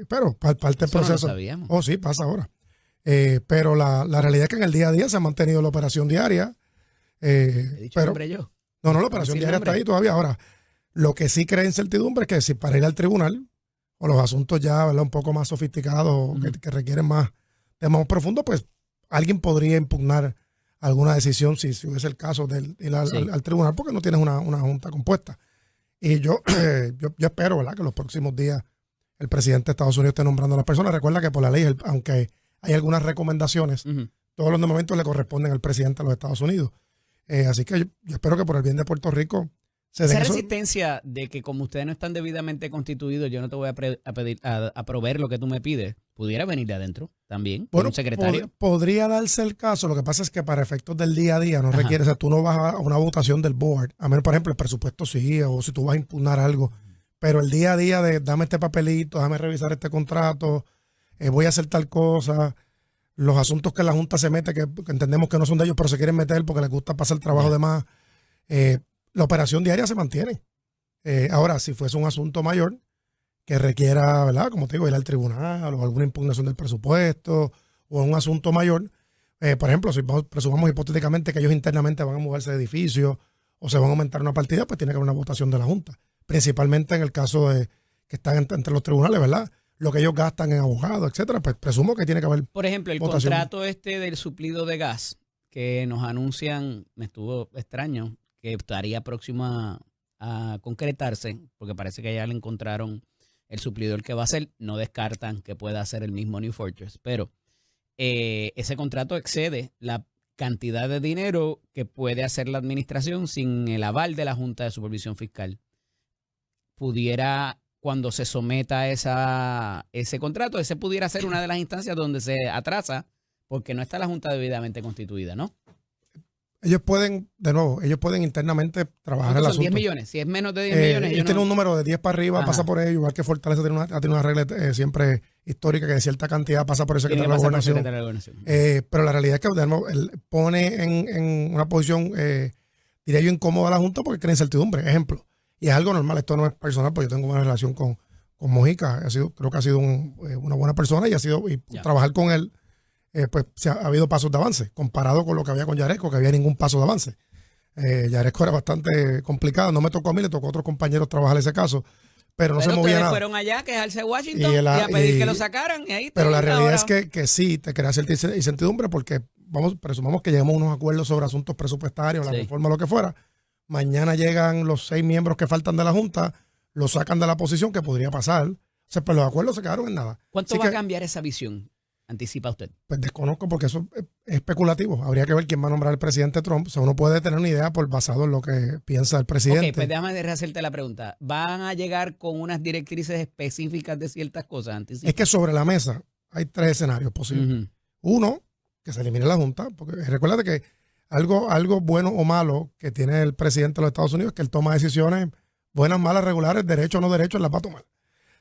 Pero parte del Eso no lo proceso. sabíamos. Oh, sí, pasa ahora. Pero la realidad es que en el día a día se ha mantenido la operación diaria. He dicho Pero, nombre yo. no, la operación Sin diaria nombre. está ahí todavía. Ahora, lo que sí crea incertidumbre es que si para ir al tribunal o los asuntos ya, ¿verdad?, un poco más sofisticados, que requieren más temas más profundos, pues alguien podría impugnar alguna decisión si hubiese el caso de ir al tribunal, porque no tienes una junta compuesta. Y yo espero, ¿verdad?, que en los próximos días el presidente de Estados Unidos esté nombrando a las personas. Recuerda que por la ley, aunque hay algunas recomendaciones, Ujú. todos los nombramientos le corresponden al presidente de los Estados Unidos. Así que yo espero que por el bien de Puerto Rico se den Esa eso. resistencia de que como ustedes no están debidamente constituidos, yo no te voy a pedir a proveer lo que tú me pides, pudiera venir de adentro también, por Bueno, un secretario. podría darse el caso. Lo que pasa es que para efectos del día a día no Ajá. requiere, o sea, tú no vas a una votación del board, a menos, por ejemplo, el presupuesto sí, o si tú vas a impugnar algo, pero el día a día de dame este papelito, déjame revisar este contrato, voy a hacer tal cosa, los asuntos que la Junta se mete, que entendemos que no son de ellos, pero se quieren meter porque les gusta pasar el trabajo de más, la operación diaria se mantiene. Ahora, si fuese un asunto mayor que requiera, ¿verdad?, como te digo, ir al tribunal o alguna impugnación del presupuesto o un asunto mayor, por ejemplo, si presumamos hipotéticamente que ellos internamente van a mudarse de edificio o se van a aumentar una partida, pues tiene que haber una votación de la Junta. Principalmente en el caso de que están entre los tribunales, ¿verdad?, lo que ellos gastan en abogados, etcétera, pues presumo que tiene que haber Por ejemplo, el votación. contrato del suplido de gas que nos anuncian, me estuvo extraño, que estaría próximo a concretarse, porque parece que ya le encontraron el suplidor que va a ser. No descartan que pueda ser el mismo New Fortress, pero ese contrato excede la cantidad de dinero que puede hacer la administración sin el aval de la Junta de Supervisión Fiscal. Pudiera, cuando se someta a ese contrato, ese pudiera ser una de las instancias donde se atrasa porque no está la Junta debidamente constituida, ¿no? Ellos pueden internamente trabajar el ¿Cuántos son? asunto. 10 millones. Si es menos de 10 millones, Ellos tienen un número de 10 para arriba, Ajá. pasa por ellos, igual que Fortaleza ha tenido una regla siempre histórica que de cierta cantidad pasa por el tiene secretario que de la pasar por el Gobernación. secretario de la Gobernación. Pero la realidad es que él pone en una posición, diría yo, incómoda a la Junta porque crea incertidumbre. Ejemplo, y es algo normal, esto no es personal, porque yo tengo una relación con Mujica, creo que ha sido una buena persona y Ya. trabajar con él, pues ha habido pasos de avance, comparado con lo que había con Yaresco, que había ningún paso de avance. Yaresco era bastante complicado, no me tocó a mí, le tocó a otros compañeros trabajar ese caso, pero no Pero se movía ustedes nada. fueron allá a quejarse a Washington Y y, la- a pedir y- que lo sacaran. Y ahí Pero la está realidad ahora. es que sí, te crea cierta incertidumbre porque presumamos que llegamos a unos acuerdos sobre asuntos presupuestarios, la Sí. reforma, lo que fuera. Mañana llegan los 6 miembros que faltan de la Junta, lo sacan de la posición, que podría pasar. O sea, pues los acuerdos se quedaron en nada. ¿Cuánto Así va a que cambiar esa visión? anticipa usted? Pues desconozco porque eso es especulativo. Habría que ver quién va a nombrar al presidente Trump. O sea, uno puede tener una idea basado en lo que piensa el presidente. Ok, pues déjame hacerte la pregunta. ¿Van a llegar con unas directrices específicas de ciertas cosas? Anticipa. Es que sobre la mesa hay 3 escenarios posibles. Ujú. Uno, que se elimine la Junta, porque recuerda que algo bueno o malo que tiene el presidente de los Estados Unidos es que él toma decisiones buenas, malas, regulares, derecho o no derecho, él las va a tomar.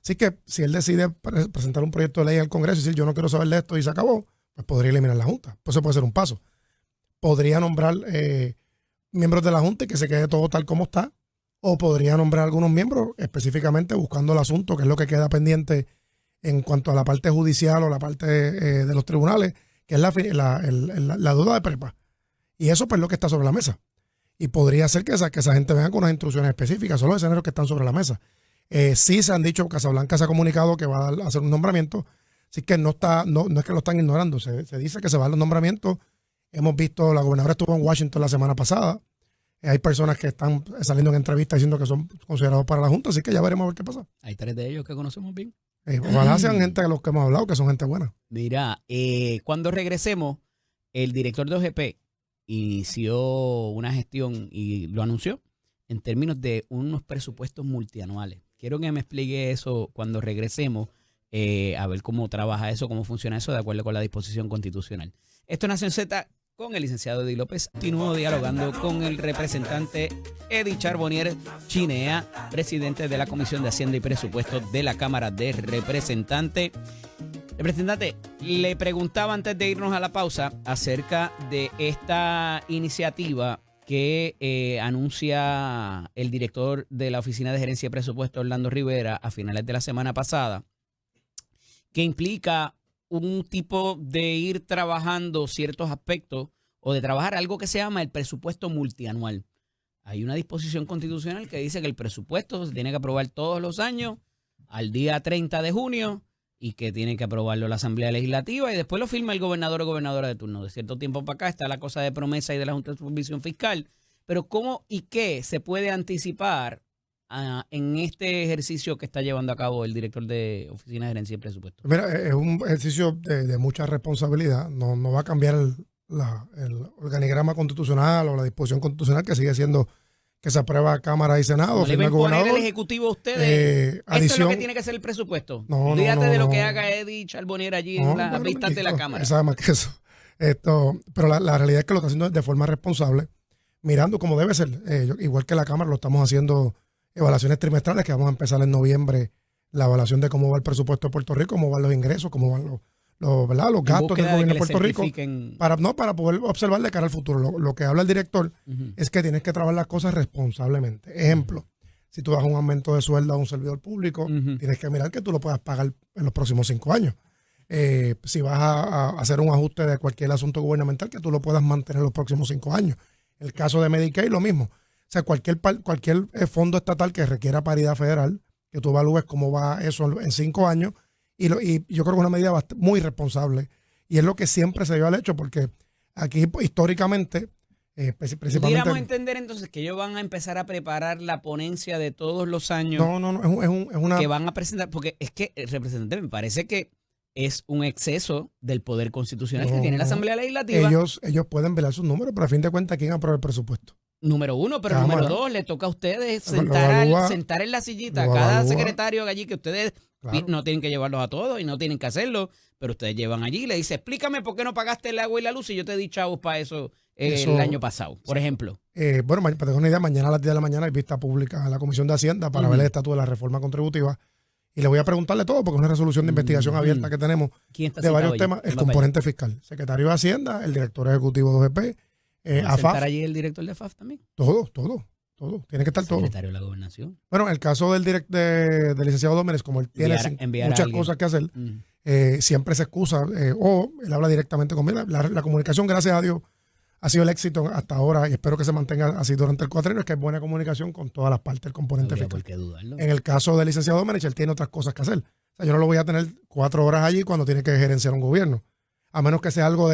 Así que si él decide presentar un proyecto de ley al Congreso y decir yo no quiero saber de esto y se acabó, pues podría eliminar la Junta. Pues eso puede ser un paso. Podría nombrar miembros de la Junta y que se quede todo tal como está, o podría nombrar algunos miembros específicamente buscando el asunto, que es lo que queda pendiente en cuanto a la parte judicial o la parte de los tribunales, que es la duda de prepa. Y eso pues es lo que está sobre la mesa. Y podría ser que esa gente venga con unas instrucciones específicas, son los escenarios que están sobre la mesa. Sí se han dicho, Casablanca se ha comunicado que va a hacer un nombramiento, así que no es que lo están ignorando, se dice que se va a dar los nombramientos. Hemos visto, la gobernadora estuvo en Washington la semana pasada, hay personas que están saliendo en entrevistas diciendo que son considerados para la Junta, así que ya veremos a ver qué pasa. Hay 3 de ellos que conocemos bien. Ojalá sean gente de los que hemos hablado, que son gente buena. Mira, cuando regresemos, el director de OGP inició una gestión y lo anunció en términos de unos presupuestos multianuales. Quiero que me explique eso cuando regresemos, a ver cómo trabaja eso, cómo funciona eso de acuerdo con la disposición constitucional. Esto es Nación Z con el licenciado Eddie López. Continúo dialogando con el representante Eddie Charbonnier Chinea, presidente de la Comisión de Hacienda y Presupuestos de la Cámara de Representantes. Representante, le preguntaba antes de irnos a la pausa acerca de esta iniciativa que anuncia el director de la Oficina de Gerencia de Presupuestos, Orlando Rivera, a finales de la semana pasada, que implica un tipo de ir trabajando ciertos aspectos o de trabajar algo que se llama el presupuesto multianual. Hay una disposición constitucional que dice que el presupuesto se tiene que aprobar todos los años al día 30 de junio y que tiene que aprobarlo la Asamblea Legislativa y después lo firma el gobernador o gobernadora de turno. De cierto tiempo para acá está la cosa de promesa y de la Junta de Supervisión Fiscal. Pero ¿cómo y qué se puede anticipar en este ejercicio que está llevando a cabo el director de Oficina de Gerencia y Presupuesto? Mira, es un ejercicio de mucha responsabilidad. No va a cambiar el organigrama constitucional o la disposición constitucional, que sigue siendo que se aprueba Cámara y Senado. ¿No le va a el imponer gobernador el Ejecutivo a ustedes? ¿Esto es lo que tiene que ser el presupuesto? No, Olvídate de lo que no. haga Eddie Charbonnier allí en las vistas de la Cámara. Sabe más que eso. Pero la realidad es que lo está haciendo de forma responsable, mirando como debe ser. Igual que la Cámara, lo estamos haciendo evaluaciones trimestrales, que vamos a empezar en noviembre, la evaluación de cómo va el presupuesto de Puerto Rico, cómo van los ingresos, cómo van los gastos del gobierno de Puerto Rico, para poder observar de cara al futuro. Lo que habla el director es que tienes que trabajar las cosas responsablemente. Ejemplo, si tú das un aumento de sueldo a un servidor público, tienes que mirar que tú lo puedas pagar en los próximos 5 años. Si vas a hacer un ajuste de cualquier asunto gubernamental, que tú lo puedas mantener en los próximos 5 años. El caso de Medicaid, lo mismo. O sea, cualquier fondo estatal que requiera paridad federal, que tú evalúes cómo va eso en 5 años, y yo creo que es una medida muy responsable. Y es lo que siempre se dio al hecho, porque aquí históricamente, principalmente... ¿Pudiéramos entender entonces que ellos van a empezar a preparar la ponencia de todos los años? No, es una... Que van a presentar, porque es que, representante, me parece que es un exceso del poder constitucional que tiene la Asamblea Legislativa. Ellos pueden velar sus números, pero a fin de cuentas, ¿quién aprueba el presupuesto? Número 1, pero Cámara. número 2, le toca a ustedes sentar en la sillita a lo cada evalúa. secretario allí, que ustedes Claro. no tienen que llevarlos a todos y no tienen que hacerlo, pero ustedes llevan allí y le dicen, explícame por qué no pagaste el agua y la luz y yo te di chavos para eso el año pasado, por ejemplo. Bueno, para tener una idea, mañana a las 10 de la mañana hay vista pública en la Comisión de Hacienda para ver el estatus de la reforma contributiva. Y le voy a preguntarle todo, porque es una resolución de investigación abierta que tenemos ¿Quién está de varios citado temas. allí? El ¿Quién va componente fiscal, secretario de Hacienda, el director ejecutivo de OGP, ¿Va a sentar AFAF, allí el director de AFAF también? todo. Tiene que estar todo. Secretario de la Gobernación. Bueno, el caso del licenciado Dómenes, como él tiene Enviar a muchas alguien. cosas que hacer, Ujú. siempre se excusa o él habla directamente conmigo. La comunicación, gracias a Dios, ha sido el éxito hasta ahora y espero que se mantenga así durante el cuatrienio, es que hay buena comunicación con todas las partes del componente No habría fiscal. por qué dudarlo. En el caso del licenciado Dómenes, él tiene otras cosas que hacer. O sea, yo no lo voy a tener 4 horas allí cuando tiene que gerenciar un gobierno, a menos que sea algo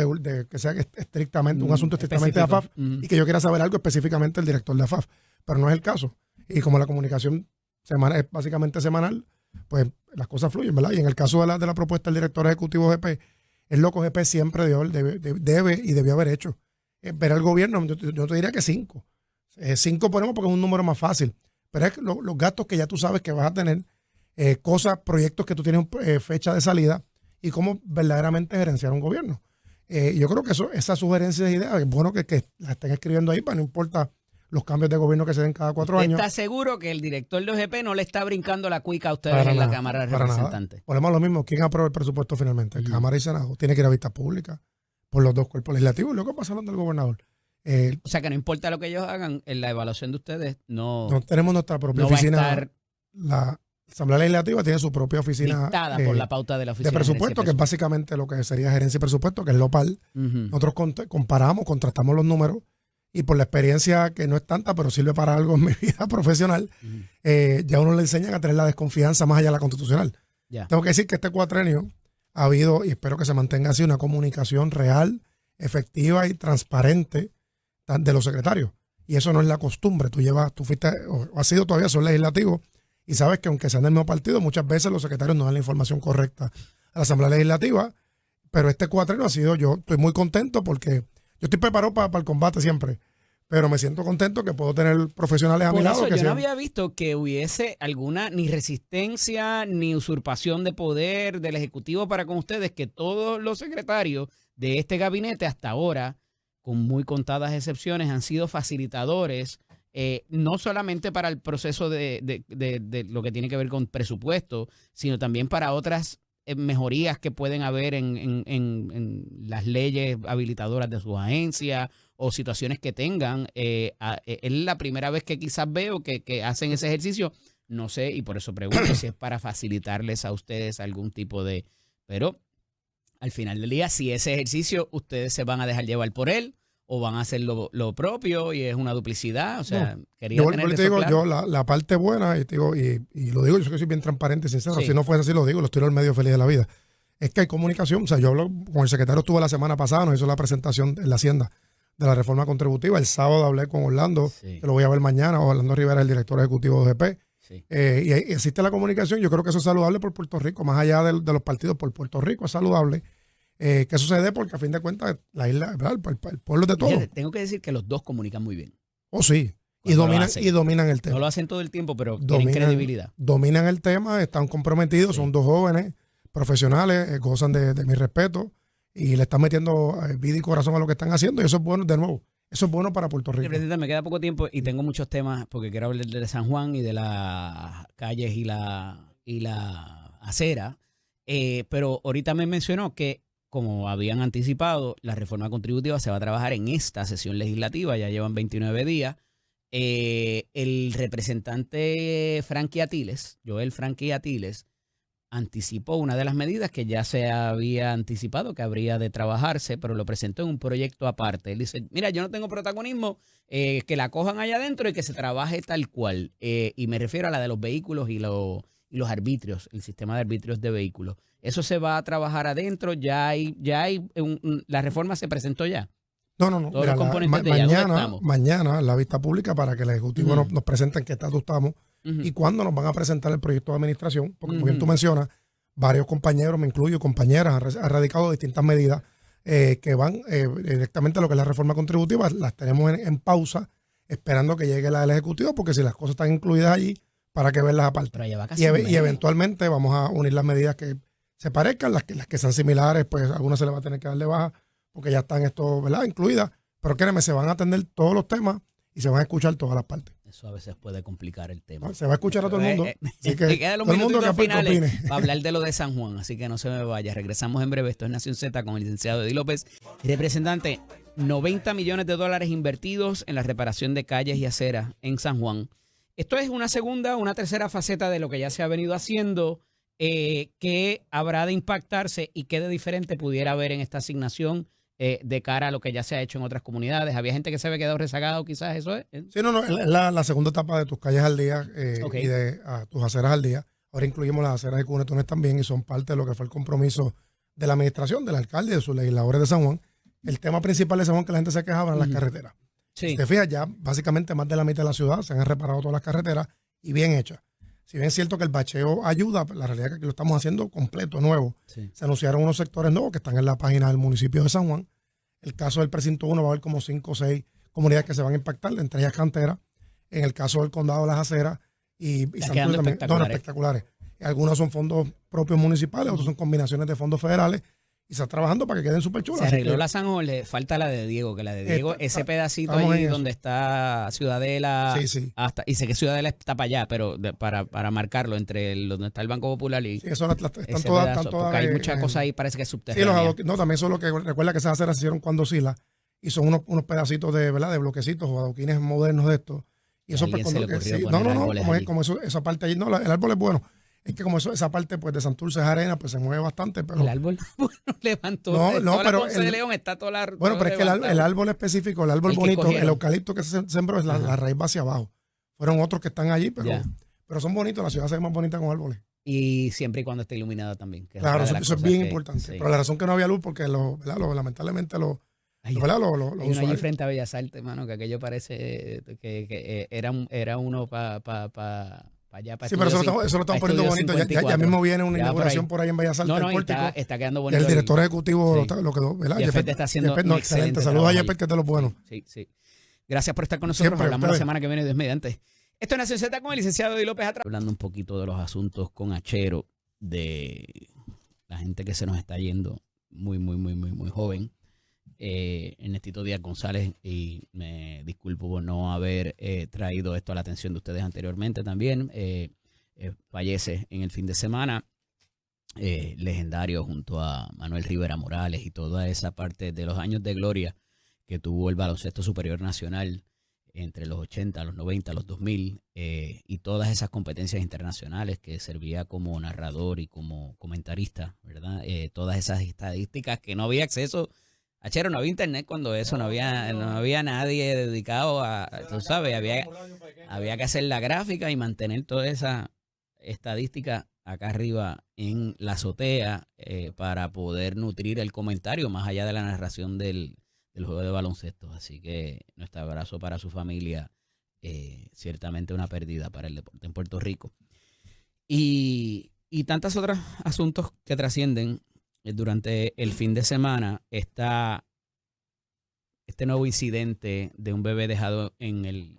que sea estrictamente, un asunto estrictamente de específico. AFAF y que yo quiera saber algo específicamente del director de AFAF, pero no es el caso. Y como la comunicación es básicamente semanal, pues las cosas fluyen, ¿verdad? Y en el caso de la propuesta del director ejecutivo GP, es lo que OGP siempre debe y debió haber hecho. Ver al gobierno, yo te diría que 5. 5 ponemos porque es un número más fácil. Pero es los gastos que ya tú sabes que vas a tener, proyectos que tú tienes fecha de salida y cómo verdaderamente gerenciar un gobierno. Yo creo que esas sugerencias e ideas es bueno que las estén escribiendo ahí, para no importa los cambios de gobierno que se den cada 4 años. ¿Está seguro que el director de OGP no le está brincando la cuica a ustedes en la Cámara de Representantes? Ponemos lo mismo. ¿Quién aprueba el presupuesto finalmente? Cámara y Senado. Tiene que ir a vista pública por los dos cuerpos legislativos. Lo que pasa hablando del gobernador. O sea, que no importa lo que ellos hagan, en la evaluación de ustedes no tenemos nuestra propia oficina. Va a estar la Asamblea Legislativa tiene su propia oficina dictada por la pauta de la oficina de presupuesto, que es básicamente lo que sería gerencia y presupuesto, que es Lopal. Nosotros comparamos, contrastamos los números y por la experiencia, que no es tanta, pero sirve para algo en mi vida profesional, ya uno le enseñan a tener la desconfianza más allá de la constitucional. Tengo que decir que este cuatrenio ha habido, y espero que se mantenga así, una comunicación real, efectiva y transparente de los secretarios. Y eso no es la costumbre. Tú fuiste, o has sido todavía, sos legislativo, y sabes que aunque sean del mismo partido, muchas veces los secretarios no dan la información correcta a la Asamblea Legislativa. Pero este cuatrenio ha sido, yo estoy muy contento porque yo estoy preparado para el combate siempre, pero me siento contento que puedo tener profesionales a mi lado. Yo no había visto que hubiese alguna ni resistencia ni usurpación de poder del Ejecutivo para con ustedes, que todos los secretarios de este gabinete hasta ahora, con muy contadas excepciones, han sido facilitadores, no solamente para el proceso de lo que tiene que ver con presupuesto, sino también para otras mejorías que pueden haber en las leyes habilitadoras de sus agencias o situaciones que tengan. Es la primera vez que quizás veo que hacen ese ejercicio. No sé, y por eso pregunto si es para facilitarles a ustedes algún tipo de... Pero al final del día, si ese ejercicio ustedes se van a dejar llevar por él o van a hacer lo propio y es una duplicidad. O sea, quería tener eso digo, claro. Yo la parte buena, y lo digo, yo sé que soy bien transparente y sincero, Sí. Si no fuese así lo digo, lo estoy en medio feliz de la vida. Es que hay comunicación, o sea, yo hablo con el secretario, estuve la semana pasada, nos hizo la presentación en la Hacienda de la reforma contributiva. El sábado hablé con Orlando, Sí. que lo voy a ver mañana, Orlando Rivera, el director ejecutivo de OGP. Sí. Y existe la comunicación, yo creo que eso es saludable por Puerto Rico, más allá de los partidos, por Puerto Rico es saludable. Que eso se dé porque a fin de cuentas la isla, ¿verdad? El pueblo es de todo. Fíjate, tengo que decir que los dos comunican muy bien. Oh, sí. Y Cuando lo hacen. dominan el tema. No lo hacen todo el tiempo, pero tienen credibilidad. Dominan el tema, están comprometidos, Sí. son dos jóvenes profesionales, gozan de mi respeto y le están metiendo vida y corazón a lo que están haciendo y eso es bueno, de nuevo, eso es bueno para Puerto Rico. Presidente, me queda poco tiempo y tengo muchos temas porque quiero hablar de San Juan y de las calles y la acera, pero ahorita me mencionó que, como habían anticipado, la reforma contributiva se va a trabajar en esta sesión legislativa, ya llevan 29 días. El representante Joel Frankie Atiles, anticipó una de las medidas que ya se había anticipado que habría de trabajarse, pero lo presentó en un proyecto aparte. Él dice, mira, yo no tengo protagonismo, que la cojan allá adentro y que se trabaje tal cual. Y me refiero a la de los vehículos y los arbitrios, el sistema de arbitrios de vehículos. Eso se va a trabajar adentro, la reforma se presentó ya. No. Todos Mira, los componentes de ella, ¿dónde estamos? mañana la vista pública para que el Ejecutivo nos presente en qué estatus estamos y cuándo nos van a presentar el proyecto de administración, porque como bien tú mencionas, varios compañeros, me incluyo, compañeras, han radicado distintas medidas que van directamente a lo que es la reforma contributiva. Las tenemos en pausa, esperando que llegue la del Ejecutivo, porque si las cosas están incluidas allí, para que verlas aparte. Pero ya va casi Y un mes. eventualmente vamos a unir las medidas que se parezcan, las que sean similares, pues algunas se les va a tener que dar de baja, porque ya están ¿verdad? Incluidas. Pero créeme, se van a atender todos los temas y se van a escuchar todas las partes. Eso a veces puede complicar el tema. Se va a escuchar a todo el mundo. Así que Me quedan los todo el mundo minutitos que finales opine. para hablar de lo de San Juan, así que no se me vaya. Regresamos en breve. Esto es Nación Z con el licenciado Eddie López. Representante, $90 millones invertidos en la reparación de calles y aceras en San Juan. Esto es una tercera faceta de lo que ya se ha venido haciendo, que habrá de impactarse y qué de diferente pudiera haber en esta asignación de cara a lo que ya se ha hecho en otras comunidades. Había gente que se había quedado rezagado, quizás eso es. Sí, es la segunda etapa de tus calles al día Ok. y de tus aceras al día. Ahora incluimos las aceras de Cunetones también y son parte de lo que fue el compromiso de la administración, del alcalde y de sus legisladores de San Juan. El tema principal de San Juan que la gente se quejaba eran las carreteras. Sí. Si te fijas, ya básicamente más de la mitad de la ciudad se han reparado todas las carreteras y bien hechas. Si bien es cierto que el bacheo ayuda, la realidad es que aquí lo estamos haciendo completo, nuevo. Sí. Se anunciaron unos sectores nuevos que están en la página del municipio de San Juan. El caso del precinto 1 va a haber como 5 o 6 comunidades que se van a impactar, entre ellas Cantera. En el caso del condado de Las Aceras y Santurce también. Espectaculares. Algunos son fondos propios municipales, otros son combinaciones de fondos federales. Y está trabajando para que queden súper chulas. Se arregló la San Juan, le falta la de Diego, que la de Diego, ese pedacito ahí donde está Ciudadela, sí. hasta, y sé que Ciudadela está para allá, pero para marcarlo entre donde está el Banco Popular y sí, eso están ese todas, pedazo, porque hay muchas cosas ahí, parece que es subterránea. Sí, no, también son lo que recuerda que esas aceras se hicieron cuando Sila, y son unos pedacitos de, ¿verdad?, de bloquecitos o adoquines modernos de estos. Y eso pues cuando como eso, esa parte allí, no, el árbol es bueno. Es que como esa parte pues de Santurce es arena, pues se mueve bastante, pero... El árbol levantó. No, pero... Ponce de León está toda la... Bueno, pero es que el árbol específico, el árbol bonito, el eucalipto que se sembró, es la raíz va hacia abajo. Fueron otros que están allí, pero son bonitos, la ciudad se ve más bonita con árboles. Y siempre y cuando esté iluminada también. Claro, eso es bien importante. Sí. Pero la razón que no había luz, porque lamentablemente hay uno allí frente a Bellas Artes, mano, que aquello parece que era uno para allá, para sí, pero eso lo estamos poniendo bonito. Ya mismo viene una inauguración por ahí en Bellas Artes. Está quedando bonito. El director ejecutivo lo quedó, ¿verdad? Jefe está haciendo excelente. Saludos a Jefe, que es de los buenos. Sí. Gracias por estar con nosotros. Siempre, hablamos la semana que viene, Dios mediante. Esto es Nación Z con el licenciado Eddie López atrás. Hablando un poquito de los asuntos con Achero, de la gente que se nos está yendo muy joven. Ernestito Díaz González, y me disculpo por no haber traído esto a la atención de ustedes anteriormente también, fallece en el fin de semana, legendario junto a Manuel Rivera Morales y toda esa parte de los años de gloria que tuvo el baloncesto superior nacional entre los 80, los 90, los 2000 y todas esas competencias internacionales que servía como narrador y como comentarista, ¿verdad? Todas esas estadísticas que no había acceso. Achero, no había internet cuando eso, no había nadie dedicado a, tú sabes, había que hacer la gráfica y mantener toda esa estadística acá arriba en la azotea para poder nutrir el comentario más allá de la narración del juego de baloncesto. Así que nuestro abrazo para su familia, ciertamente una pérdida para el deporte en Puerto Rico. Y tantos otros asuntos que trascienden. Durante el fin de semana está este nuevo incidente de un bebé dejado en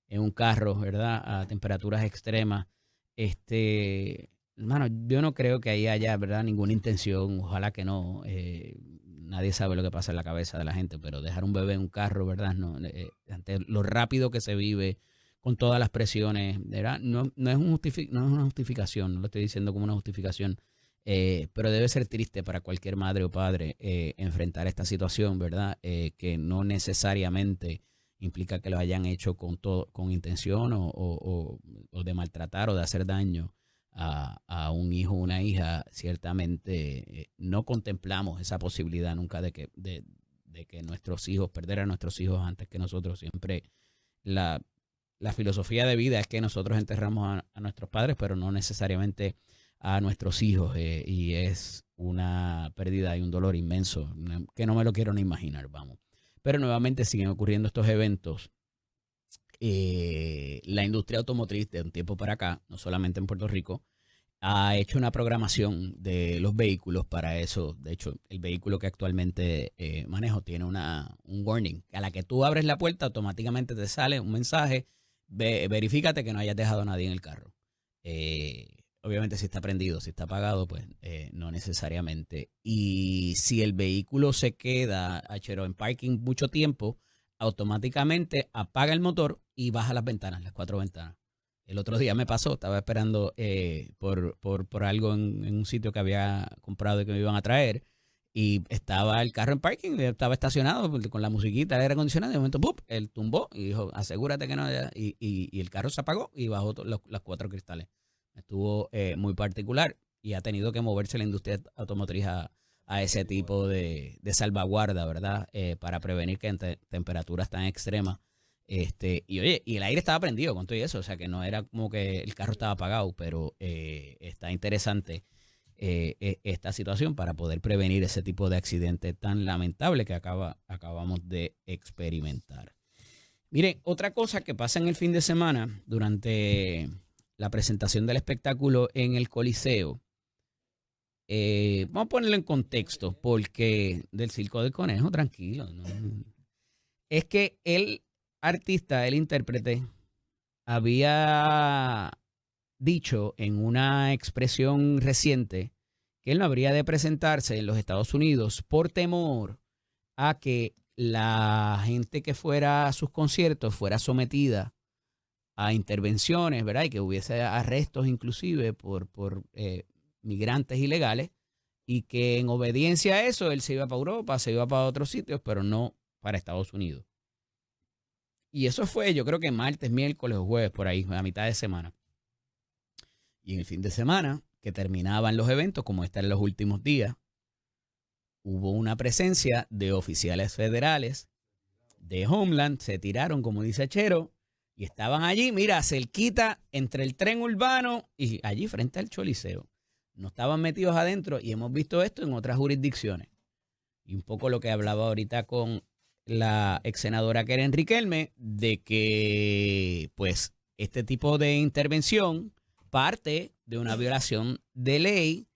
un carro, ¿verdad? A temperaturas extremas. Hermano, yo no creo que ahí haya, ¿verdad?, ninguna intención. Ojalá que no. Nadie sabe lo que pasa en la cabeza de la gente, pero dejar un bebé en un carro, ¿verdad? No, ante lo rápido que se vive, con todas las presiones, ¿verdad? No es una justificación, no lo estoy diciendo como una justificación. Pero debe ser triste para cualquier madre o padre enfrentar esta situación, ¿verdad? Que no necesariamente implica que lo hayan hecho con intención o de maltratar o de hacer daño a un hijo o una hija. Ciertamente no contemplamos esa posibilidad nunca de que nuestros hijos, perder a nuestros hijos antes que nosotros. Siempre la filosofía de vida es que nosotros enterramos a nuestros padres, pero no necesariamente a nuestros hijos, y es una pérdida y un dolor inmenso que no me lo quiero ni imaginar, vamos. Pero nuevamente siguen ocurriendo estos eventos. La industria automotriz de un tiempo para acá, no solamente en Puerto Rico, ha hecho una programación de los vehículos para eso. De hecho, el vehículo que actualmente manejo tiene un warning. A la que tú abres la puerta, automáticamente te sale un mensaje: verifícate que no hayas dejado a nadie en el carro. Obviamente si está prendido, si está apagado, pues no necesariamente. Y si el vehículo se queda, Achero, en parking mucho tiempo, automáticamente apaga el motor y baja las ventanas, las 4 ventanas. El otro día me pasó, estaba esperando por algo en un sitio que había comprado y que me iban a traer, y estaba el carro en parking, estaba estacionado con la musiquita del aire acondicionado, y de momento ¡pum!, él tumbó y dijo: asegúrate que no haya, y el carro se apagó y bajó las 4 cristales. Estuvo muy particular y ha tenido que moverse la industria automotriz a ese tipo de salvaguarda, ¿verdad? Para prevenir que en temperaturas tan extremas. Y oye, y el aire estaba prendido con todo eso, o sea que no era como que el carro estaba apagado, pero está interesante esta situación para poder prevenir ese tipo de accidente tan lamentable que acabamos de experimentar. Miren, otra cosa que pasa en el fin de semana durante la presentación del espectáculo en el Coliseo, vamos a ponerlo en contexto, porque del Circo del Conejo, tranquilo, ¿no? Es que el artista, el intérprete, había dicho en una expresión reciente que él no habría de presentarse en los Estados Unidos por temor a que la gente que fuera a sus conciertos fuera sometida a intervenciones, ¿verdad? Y que hubiese arrestos inclusive por migrantes ilegales, y que en obediencia a eso él se iba para Europa, se iba para otros sitios, pero no para Estados Unidos. Y eso fue, yo creo que martes, miércoles o jueves, por ahí, a mitad de semana. Y en el fin de semana, que terminaban los eventos, como están en los últimos días, hubo una presencia de oficiales federales de Homeland, se tiraron, como dice Chero, y estaban allí, mira, cerquita entre el tren urbano y allí frente al Choliseo. No estaban metidos adentro, y hemos visto esto en otras jurisdicciones. Y un poco lo que hablaba ahorita con la ex senadora Keren Riquelme, de que pues este tipo de intervención parte de una violación de ley.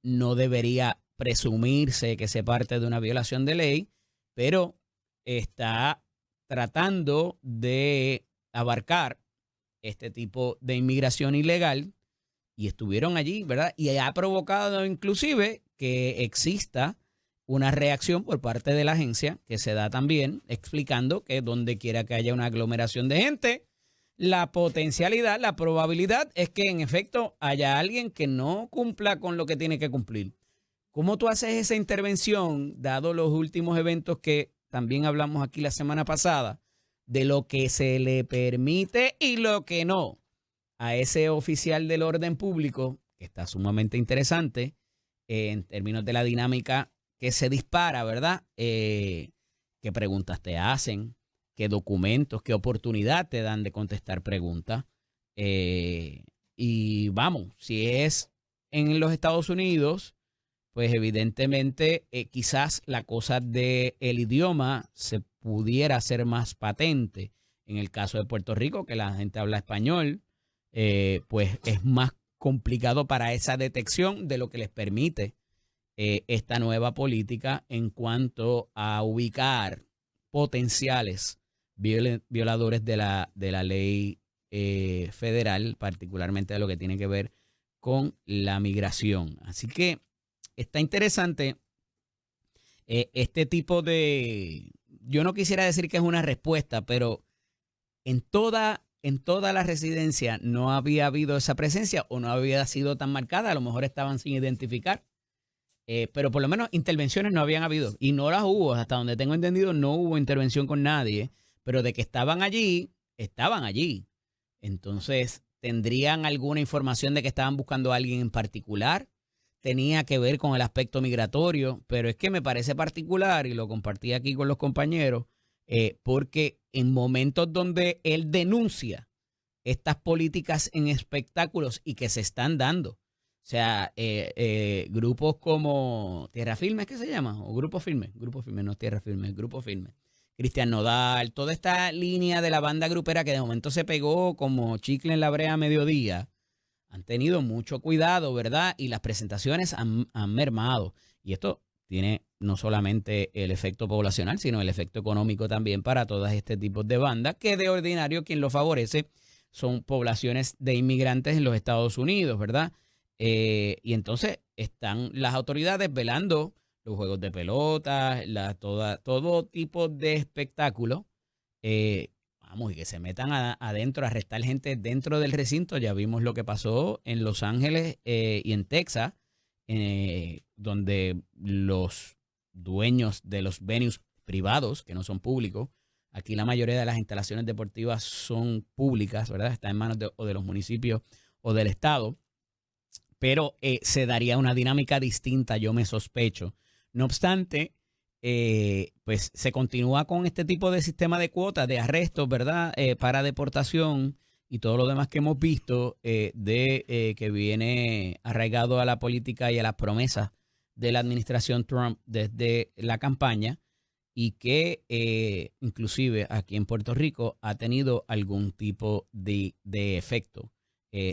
No debería presumirse que se parte de una violación de ley, pero está tratando de abarcar este tipo de inmigración ilegal, y estuvieron allí, ¿verdad? Y ha provocado inclusive que exista una reacción por parte de la agencia, que se da también explicando que donde quiera que haya una aglomeración de gente, la potencialidad, la probabilidad es que en efecto haya alguien que no cumpla con lo que tiene que cumplir. ¿Cómo tú haces esa intervención, dado los últimos eventos que también hablamos aquí la semana pasada, de lo que se le permite y lo que no a ese oficial del orden público, que está sumamente interesante en términos de la dinámica que se dispara, ¿verdad? ¿Qué preguntas te hacen? ¿Qué documentos, qué oportunidad te dan de contestar preguntas? Y vamos, si es en los Estados Unidos, pues evidentemente quizás la cosa del idioma se pudiera hacer más patente. En el caso de Puerto Rico, que la gente habla español, pues es más complicado para esa detección de lo que les permite esta nueva política en cuanto a ubicar potenciales violadores de la ley federal, particularmente de lo que tiene que ver con la migración. Así que está interesante este tipo de... Yo no quisiera decir que es una respuesta, pero en toda la residencia no había habido esa presencia, o no había sido tan marcada. A lo mejor estaban sin identificar. Pero por lo menos intervenciones no habían habido, y no las hubo, hasta donde tengo entendido no hubo intervención con nadie, pero de que estaban allí, estaban allí. Entonces, ¿tendrían alguna información de que estaban buscando a alguien en particular? Tenía que ver con el aspecto migratorio, pero es que me parece particular, y lo compartí aquí con los compañeros, porque en momentos donde él denuncia estas políticas en espectáculos y que se están dando, o sea, grupos como Tierra Firme, ¿es que se llama? O Grupo Firme, no es Tierra Firme, Grupo Firme. Cristian Nodal, toda esta línea de la banda grupera que de momento se pegó como chicle en la brea a mediodía, han tenido mucho cuidado, ¿verdad? Y las presentaciones han mermado. Y esto tiene no solamente el efecto poblacional, sino el efecto económico también para todos este tipo de bandas, que de ordinario quien lo favorece son poblaciones de inmigrantes en los Estados Unidos, ¿verdad? Y entonces están las autoridades velando los juegos de pelota, todo tipo de espectáculo. Vamos, y que se metan adentro a arrestar gente dentro del recinto. Ya vimos lo que pasó en Los Ángeles y en Texas, donde los dueños de los venues privados, que no son públicos, aquí la mayoría de las instalaciones deportivas son públicas, ¿verdad? Está en manos o de los municipios o del estado. Pero se daría una dinámica distinta, yo me sospecho. No obstante, pues se continúa con este tipo de sistema de cuotas, de arrestos, ¿verdad? Para deportación y todo lo demás que hemos visto que viene arraigado a la política y a las promesas de la administración Trump desde la campaña. y que inclusive aquí en Puerto Rico ha tenido algún tipo de efecto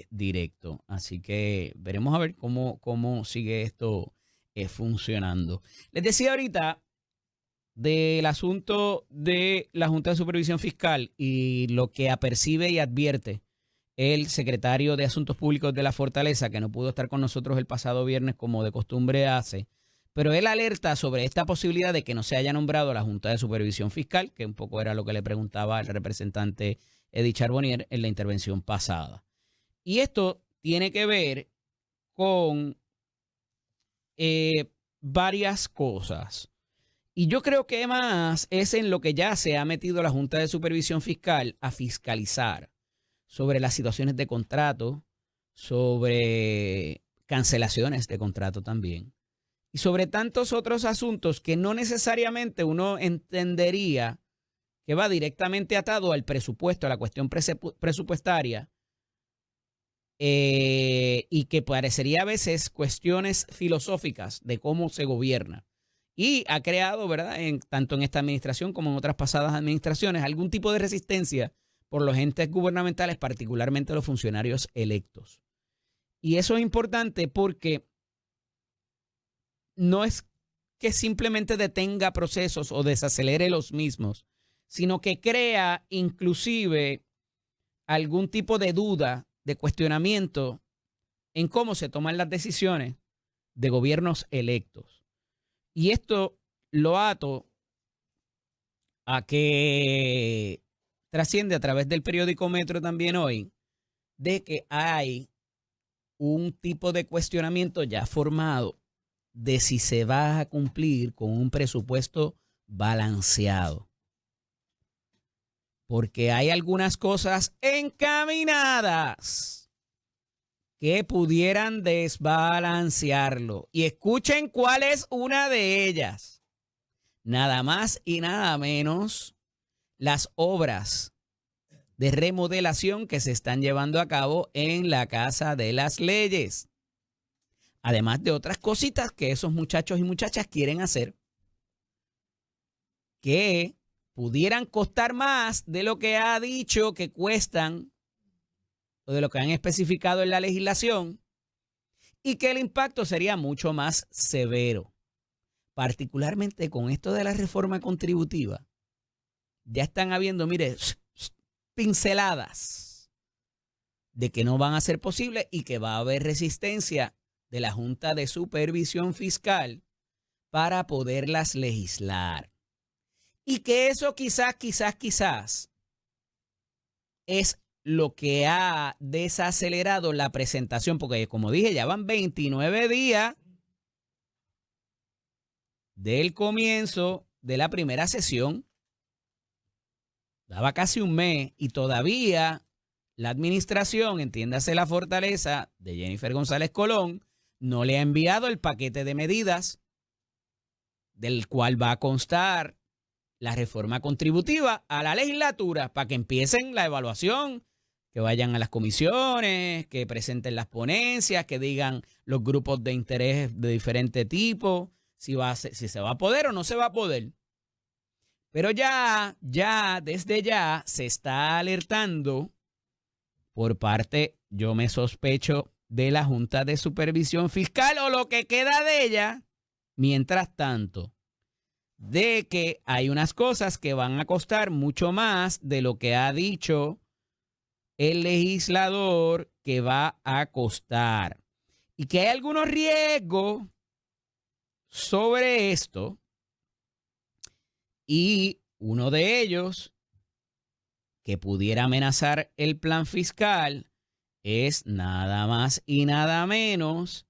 directo. Así que veremos a ver cómo sigue esto funcionando. Les decía ahorita del asunto de la Junta de Supervisión Fiscal y lo que apercibe y advierte el secretario de Asuntos Públicos de la Fortaleza, que no pudo estar con nosotros el pasado viernes como de costumbre hace, pero él alerta sobre esta posibilidad de que no se haya nombrado la Junta de Supervisión Fiscal, que un poco era lo que le preguntaba el representante Eddie Charbonnier en la intervención pasada. Y esto tiene que ver con varias cosas. Y yo creo que más es en lo que ya se ha metido la Junta de Supervisión Fiscal a fiscalizar sobre las situaciones de contrato, sobre cancelaciones de contrato también, y sobre tantos otros asuntos que no necesariamente uno entendería que va directamente atado al presupuesto, a la cuestión presupuestaria, y que parecería a veces cuestiones filosóficas de cómo se gobierna. Y ha creado, ¿verdad?, tanto en esta administración como en otras pasadas administraciones, algún tipo de resistencia por los entes gubernamentales, particularmente los funcionarios electos. Y eso es importante porque no es que simplemente detenga procesos o desacelere los mismos, sino que crea inclusive algún tipo de duda, de cuestionamiento en cómo se toman las decisiones de gobiernos electos. Y esto lo ato a que trasciende a través del periódico Metro también hoy, de que hay un tipo de cuestionamiento ya formado de si se va a cumplir con un presupuesto balanceado. Porque hay algunas cosas encaminadas que pudieran desbalancearlo. Y escuchen cuál es una de ellas. Nada más y nada menos las obras de remodelación que se están llevando a cabo en la Casa de las Leyes. Además de otras cositas que esos muchachos y muchachas quieren hacer, que pudieran costar más de lo que ha dicho que cuestan o de lo que han especificado en la legislación, y que el impacto sería mucho más severo, particularmente con esto de la reforma contributiva. Ya están habiendo, mire, pinceladas de que no van a ser posibles y que va a haber resistencia de la Junta de Supervisión Fiscal para poderlas legislar. Y que eso quizás es lo que ha desacelerado la presentación, porque como dije, ya van 29 días del comienzo de la primera sesión. Daba casi un mes y todavía la administración, entiéndase la Fortaleza de Jennifer González Colón, no le ha enviado el paquete de medidas del cual va a constar la reforma contributiva a la legislatura para que empiecen la evaluación, que vayan a las comisiones, que presenten las ponencias, que digan los grupos de interés de diferente tipo, si se va a poder o no se va a poder. Pero desde ya se está alertando por parte, yo me sospecho, de la Junta de Supervisión Fiscal o lo que queda de ella, mientras tanto, de que hay unas cosas que van a costar mucho más de lo que ha dicho el legislador que va a costar. Y que hay algunos riesgos sobre esto. Y uno de ellos que pudiera amenazar el plan fiscal es nada más y nada menos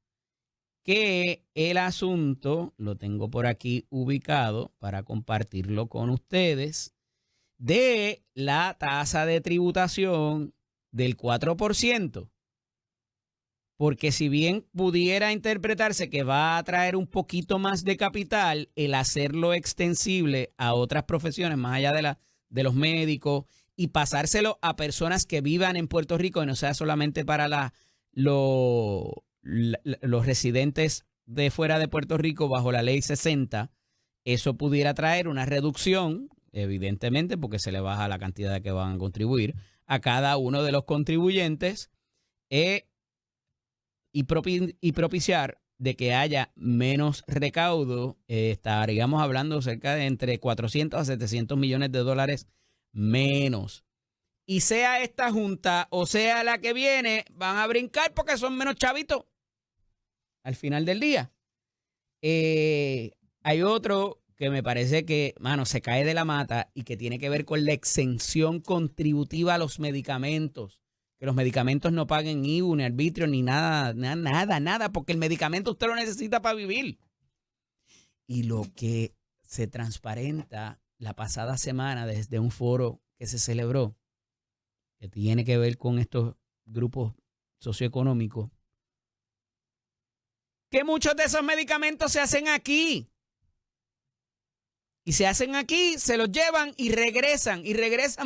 que el asunto, lo tengo por aquí ubicado para compartirlo con ustedes, de la tasa de tributación del 4%. Porque si bien pudiera interpretarse que va a traer un poquito más de capital, el hacerlo extensible a otras profesiones, más allá de los médicos, y pasárselo a personas que vivan en Puerto Rico y no sea solamente para los residentes de fuera de Puerto Rico bajo la ley 60, eso pudiera traer una reducción, evidentemente, porque se le baja la cantidad que van a contribuir a cada uno de los contribuyentes y propiciar de que haya menos recaudo. Estaríamos hablando cerca de entre 400 a 700 millones de dólares menos. Y sea esta junta o sea la que viene, van a brincar porque son menos chavitos al final del día. Hay otro que me parece que, mano, se cae de la mata y que tiene que ver con la exención contributiva a los medicamentos. Que los medicamentos no paguen IVA, ni arbitrio, ni nada, porque el medicamento usted lo necesita para vivir. Y lo que se transparenta la pasada semana desde un foro que se celebró, que tiene que ver con estos grupos socioeconómicos, que muchos de esos medicamentos se hacen aquí. Y se hacen aquí, se los llevan y regresan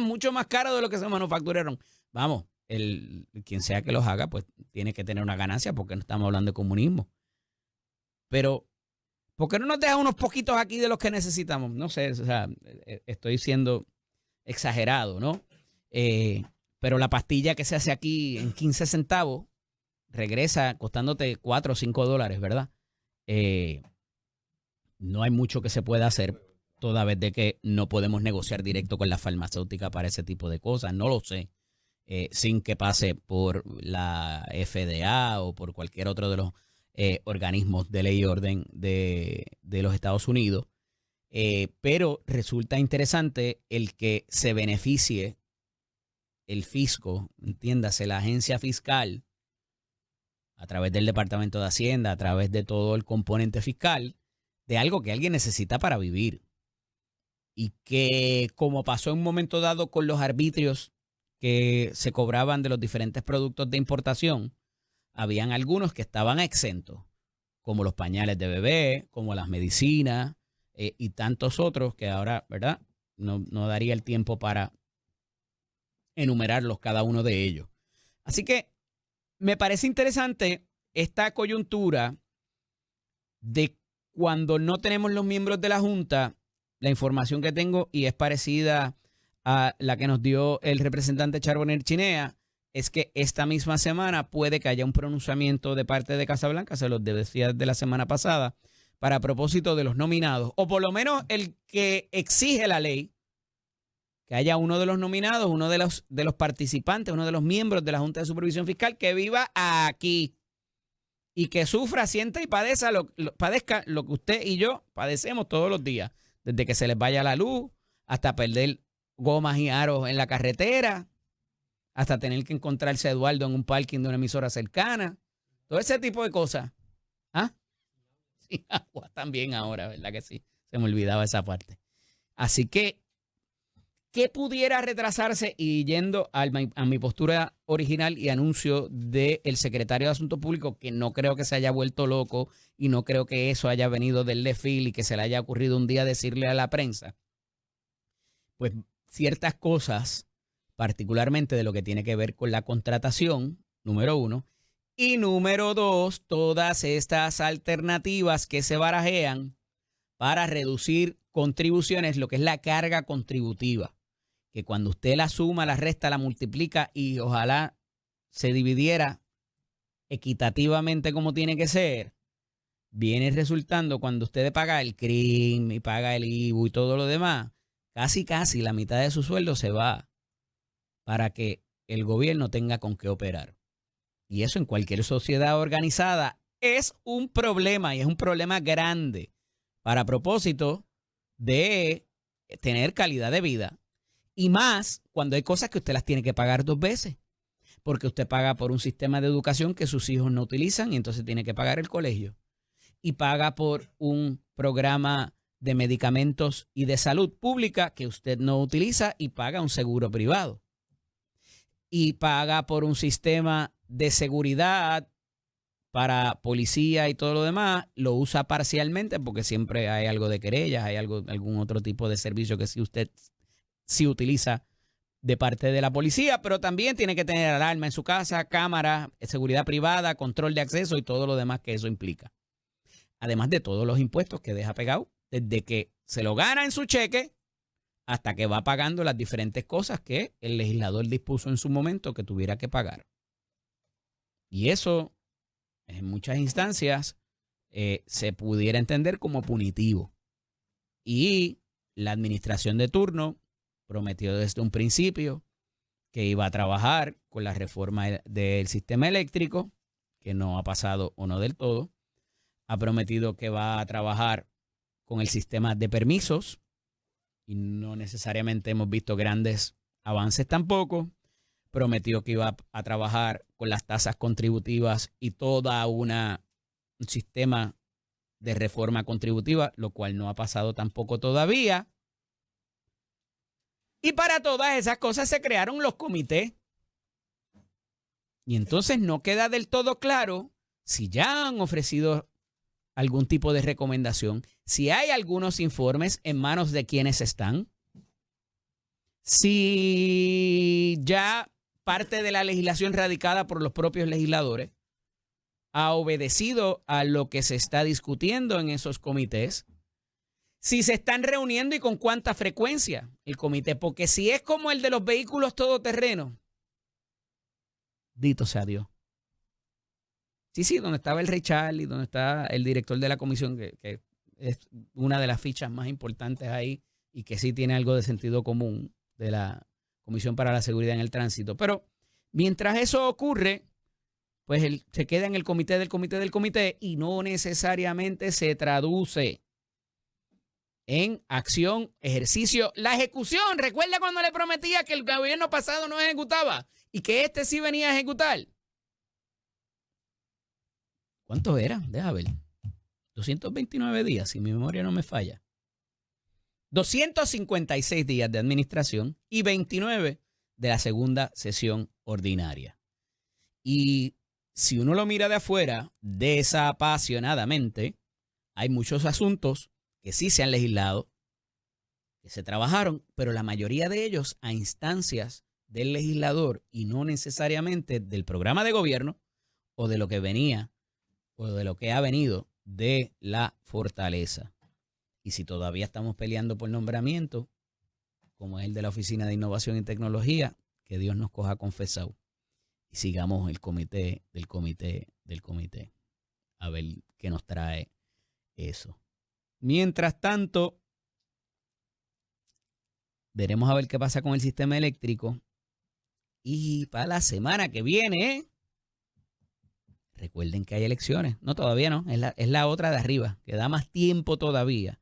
mucho más caro de lo que se manufacturaron. Vamos, quien sea que los haga, pues tiene que tener una ganancia porque no estamos hablando de comunismo. Pero, ¿por qué no nos dejan unos poquitos aquí de los que necesitamos? No sé, o sea, estoy siendo exagerado, ¿no? Pero la pastilla que se hace aquí en 15 centavos regresa costándote 4 o 5 dólares, ¿verdad? No hay mucho que se pueda hacer, toda vez de que no podemos negociar directo con la farmacéutica para ese tipo de cosas. No lo sé. Sin que pase por la FDA o por cualquier otro de los organismos de ley y orden de los Estados Unidos. Pero resulta interesante el que se beneficie el fisco, entiéndase, la agencia fiscal, a través del Departamento de Hacienda, a través de todo el componente fiscal, de algo que alguien necesita para vivir. Y que, como pasó en un momento dado con los arbitrios que se cobraban de los diferentes productos de importación, habían algunos que estaban exentos, como los pañales de bebé, como las medicinas y tantos otros que ahora, ¿verdad? No daría el tiempo para enumerarlos cada uno de ellos. Así que me parece interesante esta coyuntura de cuando no tenemos los miembros de la Junta. La información que tengo, y es parecida a la que nos dio el representante Charbonnier Chinea, es que esta misma semana puede que haya un pronunciamiento de parte de Casa Blanca, se los decía de la semana pasada, para propósito de los nominados, o por lo menos el que exige la ley, que haya uno de los nominados, uno de los participantes, uno de los miembros de la Junta de Supervisión Fiscal que viva aquí y que sufra, sienta y padezca lo que usted y yo padecemos todos los días. Desde que se les vaya la luz, hasta perder gomas y aros en la carretera, hasta tener que encontrarse a Eduardo en un parking de una emisora cercana. Todo ese tipo de cosas. ¿Ah? Sí, agua también ahora, ¿verdad que sí? Se me olvidaba esa parte. Así que, ¿qué pudiera retrasarse? Y yendo a mi postura original y anuncio del secretario de Asuntos Públicos, que no creo que se haya vuelto loco y no creo que eso haya venido del desfile y que se le haya ocurrido un día decirle a la prensa, pues ciertas cosas, particularmente de lo que tiene que ver con la contratación, número 1, y número 2, todas estas alternativas que se barajean para reducir contribuciones, lo que es la carga contributiva, que cuando usted la suma, la resta, la multiplica y ojalá se dividiera equitativamente como tiene que ser, viene resultando cuando usted paga el CRIM y paga el IVU y todo lo demás, casi la mitad de su sueldo se va para que el gobierno tenga con qué operar. Y eso en cualquier sociedad organizada es un problema, y es un problema grande para propósito de tener calidad de vida. Y más cuando hay cosas que usted las tiene que pagar 2 veces. Porque usted paga por un sistema de educación que sus hijos no utilizan y entonces tiene que pagar el colegio. Y paga por un programa de medicamentos y de salud pública que usted no utiliza y paga un seguro privado. Y paga por un sistema de seguridad para policía y todo lo demás, lo usa parcialmente porque siempre hay algo de querellas, hay algún otro tipo de servicio que si usted sí utiliza de parte de la policía, pero también tiene que tener alarma en su casa, cámara, seguridad privada, control de acceso y todo lo demás que eso implica. Además de todos los impuestos que deja pegado desde que se lo gana en su cheque hasta que va pagando las diferentes cosas que el legislador dispuso en su momento que tuviera que pagar. Y eso, en muchas instancias, se pudiera entender como punitivo. Y la administración de turno prometió desde un principio que iba a trabajar con la reforma del sistema eléctrico, que no ha pasado o no del todo. Ha prometido que va a trabajar con el sistema de permisos y no necesariamente hemos visto grandes avances tampoco. Prometió que iba a trabajar con las tasas contributivas y toda un sistema de reforma contributiva, lo cual no ha pasado tampoco todavía. Y para todas esas cosas se crearon los comités. Y entonces no queda del todo claro si ya han ofrecido algún tipo de recomendación, si hay algunos informes en manos de quienes están, si ya parte de la legislación radicada por los propios legisladores ha obedecido a lo que se está discutiendo en esos comités, si se están reuniendo y con cuánta frecuencia el comité, porque si es como el de los vehículos todoterrenos, dito sea Dios. Sí, donde estaba el Rey Charlie, donde está el director de la comisión, que es una de las fichas más importantes ahí y que sí tiene algo de sentido común de la Comisión para la Seguridad en el Tránsito. Pero mientras eso ocurre, pues él se queda en el comité del comité y no necesariamente se traduce en acción, ejercicio, la ejecución. ¿Recuerda cuando le prometía que el gobierno pasado no ejecutaba y que este sí venía a ejecutar? ¿Cuántos eran? Deja ver. 229 días, si mi memoria no me falla. 256 días de administración y 29 de la segunda sesión ordinaria. Y si uno lo mira de afuera, desapasionadamente, hay muchos asuntos que sí se han legislado, que se trabajaron, pero la mayoría de ellos a instancias del legislador y no necesariamente del programa de gobierno o de lo que venía o de lo que ha venido de la fortaleza. Y si todavía estamos peleando por nombramiento, como es el de la Oficina de Innovación y Tecnología, que Dios nos coja confesado y sigamos el comité del comité del comité a ver qué nos trae eso. Mientras tanto, veremos a ver qué pasa con el sistema eléctrico. Y para la semana que viene, recuerden que hay elecciones. No, todavía no. Es la otra de arriba, que da más tiempo todavía.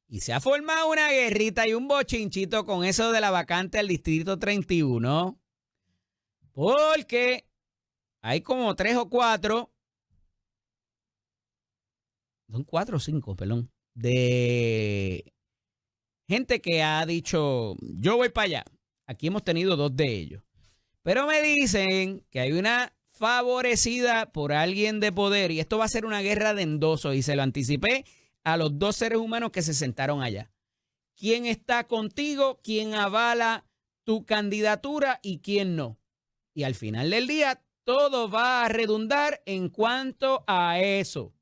Y se ha formado una guerrita y un bochinchito con eso de la vacante al Distrito 31. Porque hay como 3 o 4. Son 4 o 5, perdón. De gente que ha dicho, yo voy para allá. Aquí hemos tenido 2 de ellos. Pero me dicen que hay una favorecida por alguien de poder y esto va a ser una guerra de endosos y se lo anticipé a los 2 seres humanos que se sentaron allá. ¿Quién está contigo? ¿Quién avala tu candidatura y quién no? Y al final del día todo va a redundar en cuanto a eso.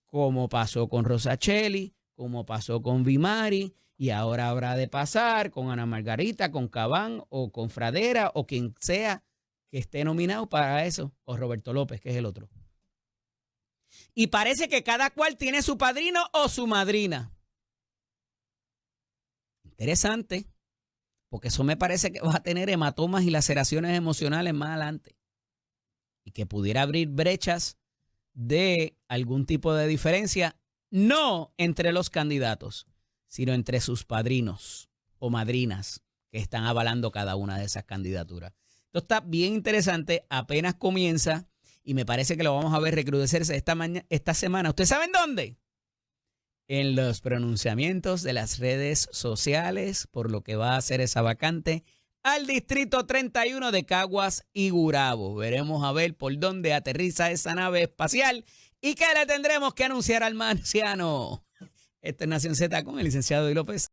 Como pasó con Rosacheli, como pasó con Vimari y ahora habrá de pasar con Ana Margarita, con Cabán o con Fradera o quien sea que esté nominado para eso, o Roberto López, que es el otro. Y parece que cada cual tiene su padrino o su madrina. Interesante, porque eso me parece que va a tener hematomas y laceraciones emocionales más adelante. Y que pudiera abrir brechas de algún tipo de diferencia, no entre los candidatos, sino entre sus padrinos o madrinas que están avalando cada una de esas candidaturas. Esto está bien interesante, apenas comienza y me parece que lo vamos a ver recrudecerse esta semana. ¿Ustedes saben dónde? En los pronunciamientos de las redes sociales por lo que va a ser esa vacante al Distrito 31 de Caguas y Gurabo. Veremos a ver por dónde aterriza esa nave espacial y qué le tendremos que anunciar al marciano. Esta es Nación Z con el licenciado Eddie López.